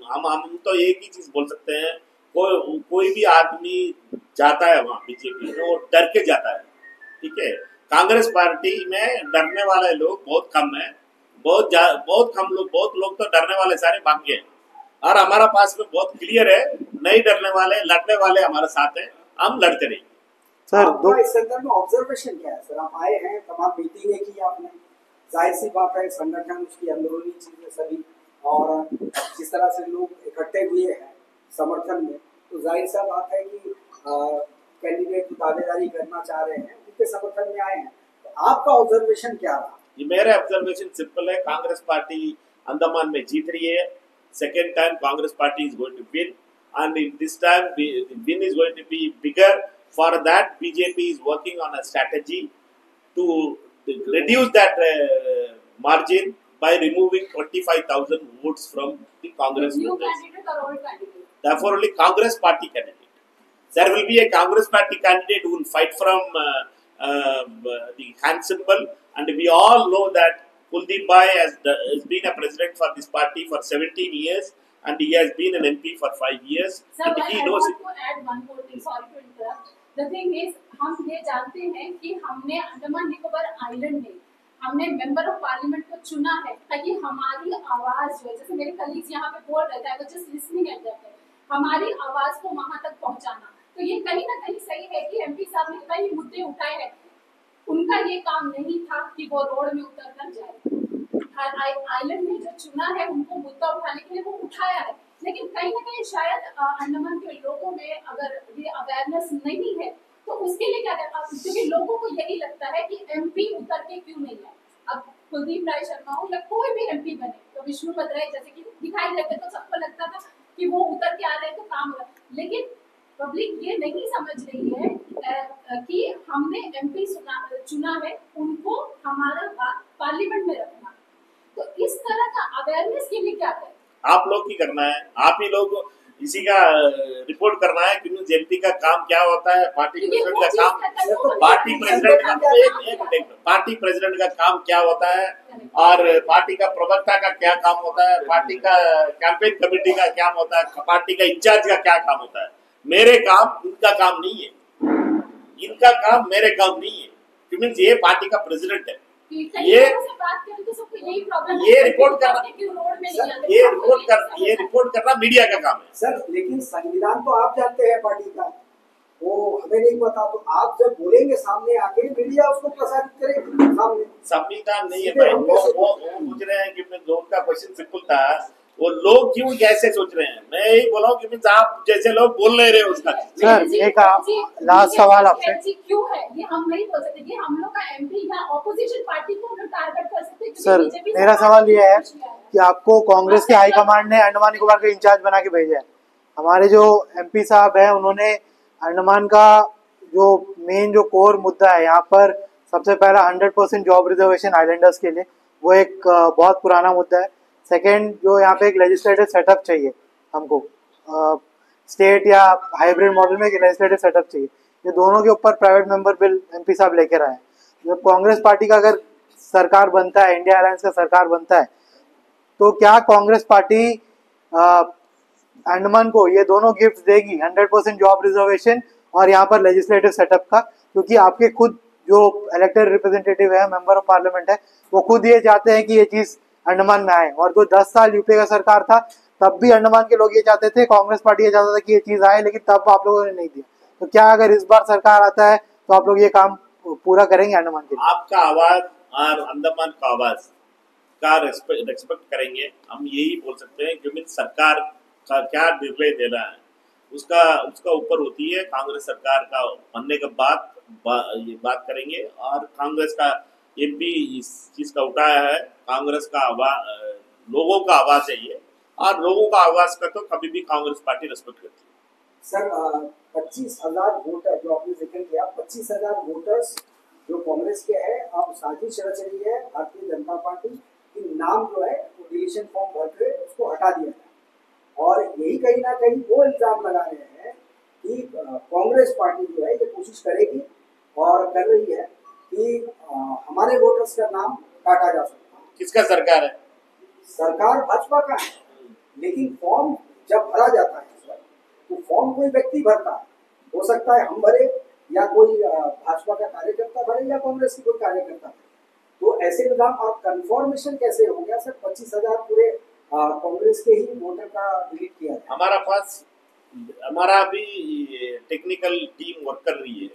हम तो एक ही चीज बोल सकते हैं, कोई भी आदमी जाता है वहाँ बीजेपी में, वो डर के जाता है, ठीक है। कांग्रेस पार्टी में डरने वाले लोग बहुत कम है, बहुत लोग तो डरने वाले सारे भाग गए, और हमारा पास में बहुत क्लियर है, नहीं डरने वाले, लड़ने वाले हमारे साथ हैं, हम लड़ते नहीं। सर इस संदर्भ में ऑब्जर्वेशन क्या है सर? आप आए हैं, तमाम मीटिंगें की आपने, जाहिर सी बात है संगठन उसकी अंदरूनी चीजें सभी, और जिस तरह से लोग इकट्ठे हुए हैं समर्थन में, तो जाहिर सा बात है कि कैंडिडेट की दावेदारी करना चाह रहे हैं, उनके समर्थन में आए हैं। तो आपका ऑब्जर्वेशन क्या रहा? मेरा ऑब्जर्वेशन सिंपल है, कांग्रेस पार्टी अंडमान में जीत रही है, second time Congress party is going to win, and this time the win is going to be bigger. For that, BJP is working on a strategy to reduce that margin by removing 25,000 votes from the Congress new voters. candidate or old candidate? Therefore, only Congress party candidate. There will be a Congress party candidate who will fight from the hand symbol, and we all know that Kuldeep Bhai has been a president for this party for 17 years. And he has been an MP for 5 years. Sir, and he knows it. I want to add one more thing. Sorry to interrupt. The thing is, हम ये जानते हैं कि हमने Andaman Nicobar island में हमने member of parliament को चुना है ताकि हमारी आवाज जो है, जैसे मेरे कलीग्स यहाँ पे बोल रहे थे, I was just listening at that, हमारी आवाज को वहां तक पहुंचाना। तो ये कहीं ना कहीं सही है कि एमपी साहब ने कई मुद्दे उठाए हैं। उनका ये काम नहीं था कि वो रोड में उतर कर जाए। आइलैंड में जो चुना है उनको मुद्दा उठाने के लिए वो उठाया है, लेकिन कहीं ना कहीं शायद अंडमान के लोगों में अगर ये अवेयरनेस नहीं है तो उसके लिए क्या करना, क्योंकि लोगों को यही लगता है कि एमपी उतर के क्यों नहीं है। अब कुलदीप राय शर्मा हो या कोई भी एमपी बने, तो विष्णुपत राय जैसे कि दिखाई देते तो सबको लगता था कि वो उतर के आ रहे हैं तो काम हो रहा है, लेकिन पब्लिक ये नहीं समझ रही है कि हमने एमपी चुना है, उनको हमारा बात पार्लियामेंट में रखना। तो इस तरह का अवेयरनेस के लिए क्या करें? आप लोग ही करना है, आप ही लोग इसी का रिपोर्ट करना है कि जेएनपी का काम क्या होता है, पार्टी प्रेसिडेंट का काम, पार्टी प्रेसिडेंट का काम क्या होता है, और पार्टी का प्रवक्ता का क्या काम होता है, पार्टी का कैंपेन कमेटी का क्या होता है, पार्टी का इंचार्ज का क्या काम होता है। मेरे काम इनका काम नहीं है, इनका काम मेरे काम नहीं है, क्योंकि ये पार्टी का प्रेसिडेंट है। ये रिपोर्ट करना, ये रिपोर्ट करना मीडिया का काम है सर। लेकिन संविधान तो आप जानते हैं पार्टी का, वो हमें नहीं पता, तो आप जब बोलेंगे सामने आके मीडिया उसको प्रसारित करेगी सामने। संविधान नहीं है भाई, वो पूछ रहे हैं कि लोग का क्वेश्चन सिंपल था, वो लोग क्यों कैसे सोच रहे हैं। मैं यही बोला हूँ कि आप जैसे लोग बोल नहीं रहे उसका। सर एक लास्ट सवाल आपसे, क्यों है ये हम नहीं बोल सकते, ये हम लोग का एमपी या ऑपोजिशन पार्टी को हम लोग टारगेट कर सकते हैं। सर मेरा सवाल ये है कि आपको कांग्रेस के हाईकमांड ने अंडमान निकोबार का इंचार्ज बना के भेजा है, हमारे जो एमपी साहब हैं उन्होंने अंडमान का जो मेन जो कोर मुद्दा है यहाँ पर सबसे पहला 100% जॉब रिजर्वेशन आइलैंडर्स के लिए, वो एक बहुत पुराना मुद्दा है। सेकेंड, जो यहाँ पे एक लेजिस्लेटिव सेटअप चाहिए हमको, स्टेट या हाइब्रिड मॉडल में एक लेजिस्लेटिव सेटअप चाहिए। ये दोनों के ऊपर प्राइवेट मेंबर बिल एमपी साहब लेकर आए। जब कांग्रेस पार्टी का अगर सरकार बनता है, इंडिया अलायंस का सरकार बनता है, तो क्या कांग्रेस पार्टी अंडमान को ये दोनों गिफ्ट देगी, 100% जॉब रिजर्वेशन और यहाँ पर लेजिस्लेटिव सेटअप का? क्योंकि आपके खुद जो इलेक्टेड रिप्रेजेंटेटिव है, मेंबर ऑफ पार्लियामेंट है, वो खुद ये चाहते हैं कि ये चीज अंडमान में आए। और जो 10 साल यूपीए का सरकार था तब भी अंडमान के लोग ये चाहते थे, कांग्रेस पार्टी ये चाहता था कि ये चीज आए, लेकिन तब आप लोगों ने नहीं दिया। तो क्या अगर इस बार सरकार आता है तो आप लोग ये काम पूरा करेंगे अंडमान के लिए? आपका आवाज और अंडमान का आवाज का रेस्पेक्ट करेंगे, हम यही बोल सकते हैं। क्योंकि सरकार का क्या निर्णय देना है उसका ऊपर होती है। कांग्रेस सरकार का बनने के बाद ये बात करेंगे, और कांग्रेस का एमपी इस चीज का उठाया है। कांग्रेस का आवाज, लोगों का आवाज है ये, और लोगों का आवाज का तो कभी भी कांग्रेस पार्टी रेस्पेक्ट करती है। सर 25,000 वोटर जो आपने जिक्र किया, 25,000 वोटर्स जो कांग्रेस के हैं, अब साजिश रच रही है भारतीय जनता पार्टी की, नाम जो है वो डिलीशन फॉर्म भर के उसको हटा दिया है। और यही कहीं ना कहीं वो इल्जाम लगा रहे हैं कि कांग्रेस पार्टी जो है ये कोशिश करेगी और कर रही है कि हमारे वोटर्स का नाम काटा जा सकता है। किसका सरकार है? सरकार भाजपा का है, लेकिन फॉर्म जब भरा जाता है सर, तो फॉर्म कोई व्यक्ति भरता है, हो सकता है हम भरे या कोई भाजपा का कार्यकर्ता भरे या कांग्रेस की कोई कार्यकर्ता भरे। तो ऐसे इल्जाम और कंफर्मेशन कैसे हो गया सर? 25,000 पूरे कांग्रेस के ही वोटर का डिलीट किया है। हमारा भी टेक्निकल टीम वर्क कर रही है,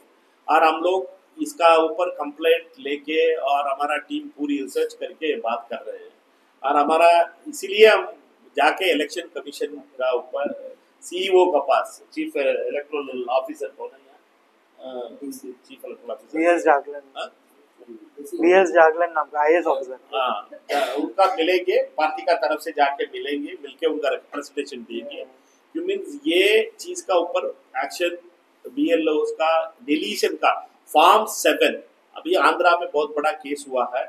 और हम लोग इसका ऊपर कंप्लेंट लेके और हमारा टीम पूरी रिसर्च करके बात कर रहे हैं। और हमारा इसीलिए हम जाके इलेक्शन कमीशन का ऊपर सीईओ का पास, चीफ इलेक्टोरल ऑफिसर कौन है यहाँ, chief electoral officer BS Jaglan नाम का आईएएस ऑफिसर, हाँ, उनका मिलेंगे, पार्टी का तरफ से जाके मिलेंगे, मिलके उनका रिप्रेजेंटेशन देंगे। क्यों मीन्स ये चीज का ऊपर एक्शन बीएलओ का डिलीशन का फॉर्म 7 अभी आंध्रा में बहुत बड़ा केस हुआ है।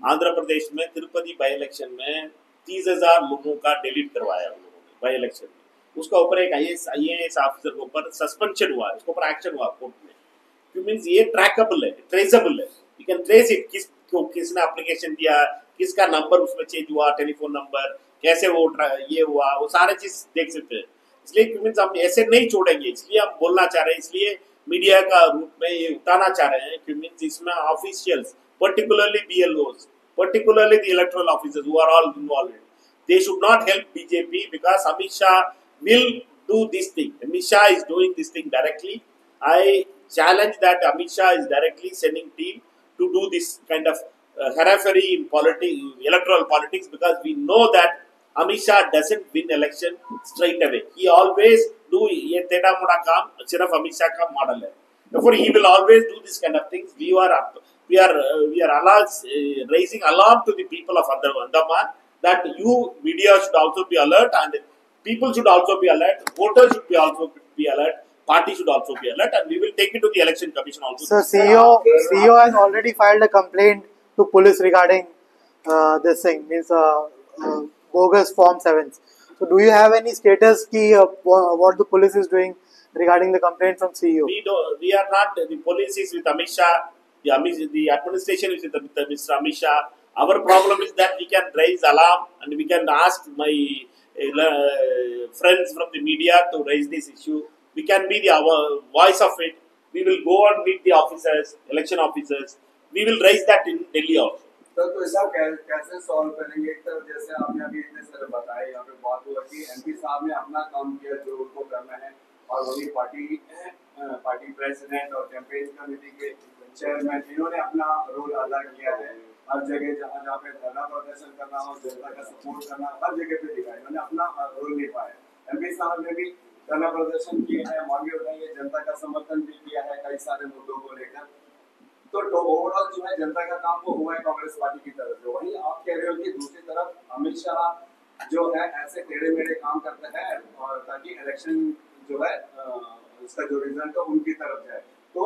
आंध्र प्रदेश में तिरुपति बाई इलेक्शन में 30,000 लोगों का डिलीट करवाया उन लोगों ने बाई इलेक्शन में। उसका ऊपर एक आईएएस ऑफिसर के ऊपर सस्पेंशन हुआ, उसके ऊपर एक्शन हुआ कोर्ट में। क्यों मीन्स ये ट्रैकेबल है, ट्रेसेबल है, यू कैन ट्रेस इट, किसने एप्लीकेशन दिया, किसका नंबर उसमें चेंज हुआ, टेलीफोन नंबर कैसे वो ये हुआ, वो सारे चीज देख सकते हैं। इसलिए क्यों मीन्स हम ऐसे नहीं छोड़ेंगे, इसलिए हम बोलना चाह रहे हैं, इसलिए मीडिया का रूप में ये उठाना चाह रहे हैं। क्यों मीन्स इसमें officials, particularly BLOs, particularly the electoral officers who are all involved, they should not help BJP because Amit Shah will do this thing. Amit Shah is doing this thing directly. I challenge that Amit Shah is directly sending team to do this kind of harassment in electoral politics, because we know that Amit Shah doesn't win election straight away. He always do ये टेढ़ा मोड़ा काम सिर्फ अमित शाह का model है. Therefore, he will always do this kind of things. We are raising alarm to the people of Andaman that you media should also be alert, and people should also be alert. Voters should also be alert. Party should also be alert, and we will take it to the election commission also. So CEO has already filed a complaint to police regarding this thing, means bogus Form 7s. So do you have any status ki what the police is doing regarding the complaint from CEO? We are not. The police is with Amit Shah. The administration is with Mr. Amit Shah. Our problem is that we can raise alarm and we can ask my friends from the media to raise this issue. We can be the voice of it. We will go and meet the officers, election officers. We will raise that in Delhi also. Sir तो ऐसा कैसे solve करेंगे? एक तरफ जैसे आपने अभी इतने सारे बताए, यहाँ पे बात हुआ कि एमपी साहब ने अपना काम किया जो उनको करना है, और वही पार्टी प्रेसिडेंट और कैंपेन कमेटी के चेयरमैन इन्होंने अपना रोल अदा किया है. हर जगह जहाँ पे धरना प्रदर्शन करना हो, जनता का सपोर्ट करना, हर जगह पे दिखाया इन्होंने अपना रोल निभाया. एमपी साहब ने भी धरना प्रदर्शन किए हैं, मांगे उठाई है, जनता का समर्थन भी किया है कई सारे मुद्दों को लेकर. तो ओवरऑल जो है जनता का काम वो हुआ है कांग्रेस पार्टी की तरफ से. वहीं आप कह रहे हो कि दूसरी तरफ अमित शाह जो है ऐसे टेढ़े मेढ़े काम करते हैं और ताकि इलेक्शन जो है इसका जो रिजल्ट है उनकी तरफ जाए. तो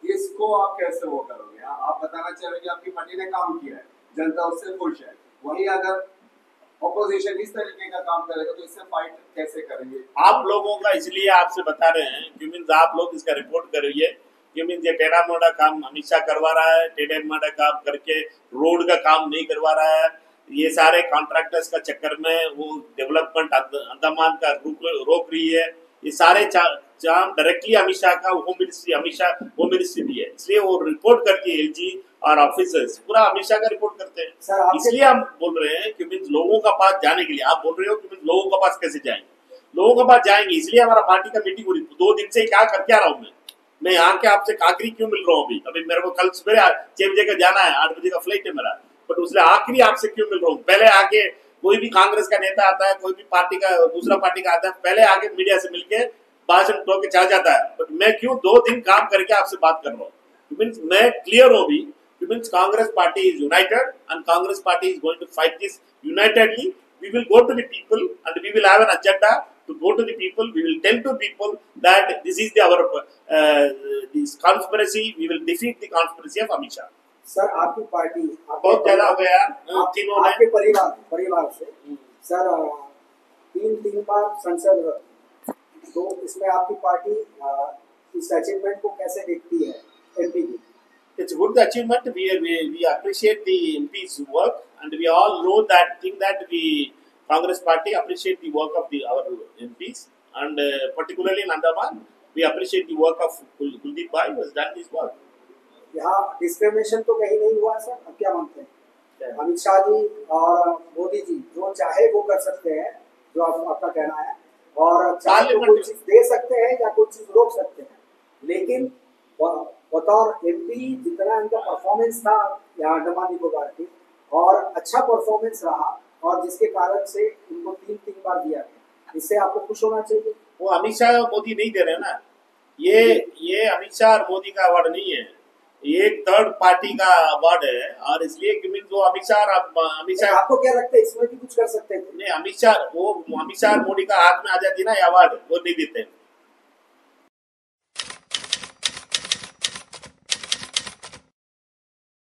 इसको आप कैसे वो करोगे? आप बताना चाहेंगे कि आपकी पार्टी ने काम किया है, जनता उससे खुश है. वहीं अगर ऑपोजिशन इस तरीके का काम करेगा तो इससे फाइट कैसे करेंगे? आप लोगों का इसलिए आपसे बता रहे हैं कि मीन्स आप लोग इसका रिपोर्ट करिए कि मीन्स ये टेढ़ा मोड़ा काम अमित शाह करवा रहा है, टेढ़ा मोड़ा काम करके रोड का काम नहीं करवा रहा है. ये सारे कॉन्ट्रैक्टर्स का चक्कर में वो डेवलपमेंट अंडमान का रोक रही है. ये सारे काम डायरेक्टली अमित शाह का होम मिनिस्ट्री भी है. इसलिए वो रिपोर्ट करती है एलजी और ऑफिसर्स पूरा अमित शाह का रिपोर्ट करते हैं. इसलिए हम बोल रहे हैं कि मीन्स लोगों का पास जाने के लिए आप बोल रहे हो कि मीन्स लोगों का पास कैसे जाएंगे. लोगों के पास जाएंगे इसलिए हमारा पार्टी का मीटिंग हो रही. 2 दिन से क्या करके आ रहा हूँ मैं यहाँ के आपसे आखिरी क्यों मिल रहा हूँ अभी मेरे को कल सवेरे 6 बजे का जाना है, 8 बजे का फ्लाइट है मेरा, बट उसलिए आखिरी आपसे क्यों मिल रहा हूँ. पहले आके कोई भी कांग्रेस का नेता आता है, कोई भी पार्टी का दूसरा पार्टी का आता है, पहले आके मीडिया से मिलके भाषण तो के चल जाता है. बट मैं क्यों 2 दिन काम करके आपसे बात कर रहा हूँ? मीन्स मैं क्लियर हूँ भी. Means Congress party is united and Congress party is going to fight this unitedly. We will go to the people and we will have an agenda to go to the people. We will tell to people that this is this conspiracy. We will defeat the conspiracy of Amit Shah. Sir आपकी party बहुत ज्यादा हो गया तीनों में. आपके परिवार से सर 3 बार संसद, तो इसमें आपकी पार्टी इस अचीवमेंट को कैसे देखती है एमपी की? It's a good achievement. We appreciate the MP's work, and we all know that we Congress Party appreciate the work of our MPs, and particularly in Andaman, we appreciate the work of Kuldeep Bhai who has done this work. यहाँ discrimination तो कहीं नहीं हुआ sir, अब क्या मानते हैं? अमित शाह जी और मोदी जी जो चाहे वो कर सकते हैं, जो आपका कहना है, और चाहे तो कोई चीज दे सकते हैं या कोई चीज रोक सकते हैं, लेकिन बतौर एमपी जितना इनका परफॉर्मेंस था यहाँ अंडमान निकोबार की, और अच्छा परफॉर्मेंस रहा, और जिसके कारण से इनको 3 बार दिया गया, इससे आपको खुश होना चाहिए. वो अमित शाह मोदी नहीं दे रहे ना. ये अमित शाह और मोदी का अवार्ड नहीं है, ये एक थर्ड पार्टी का अवार्ड है. और इसलिए कि मीन्स वो अमित शाह आपको क्या लगता है इसमें भी कुछ कर सकते थे? नहीं, अमित शाह और मोदी का हाथ में आ जाती ना ये अवार्ड, वो नहीं देते.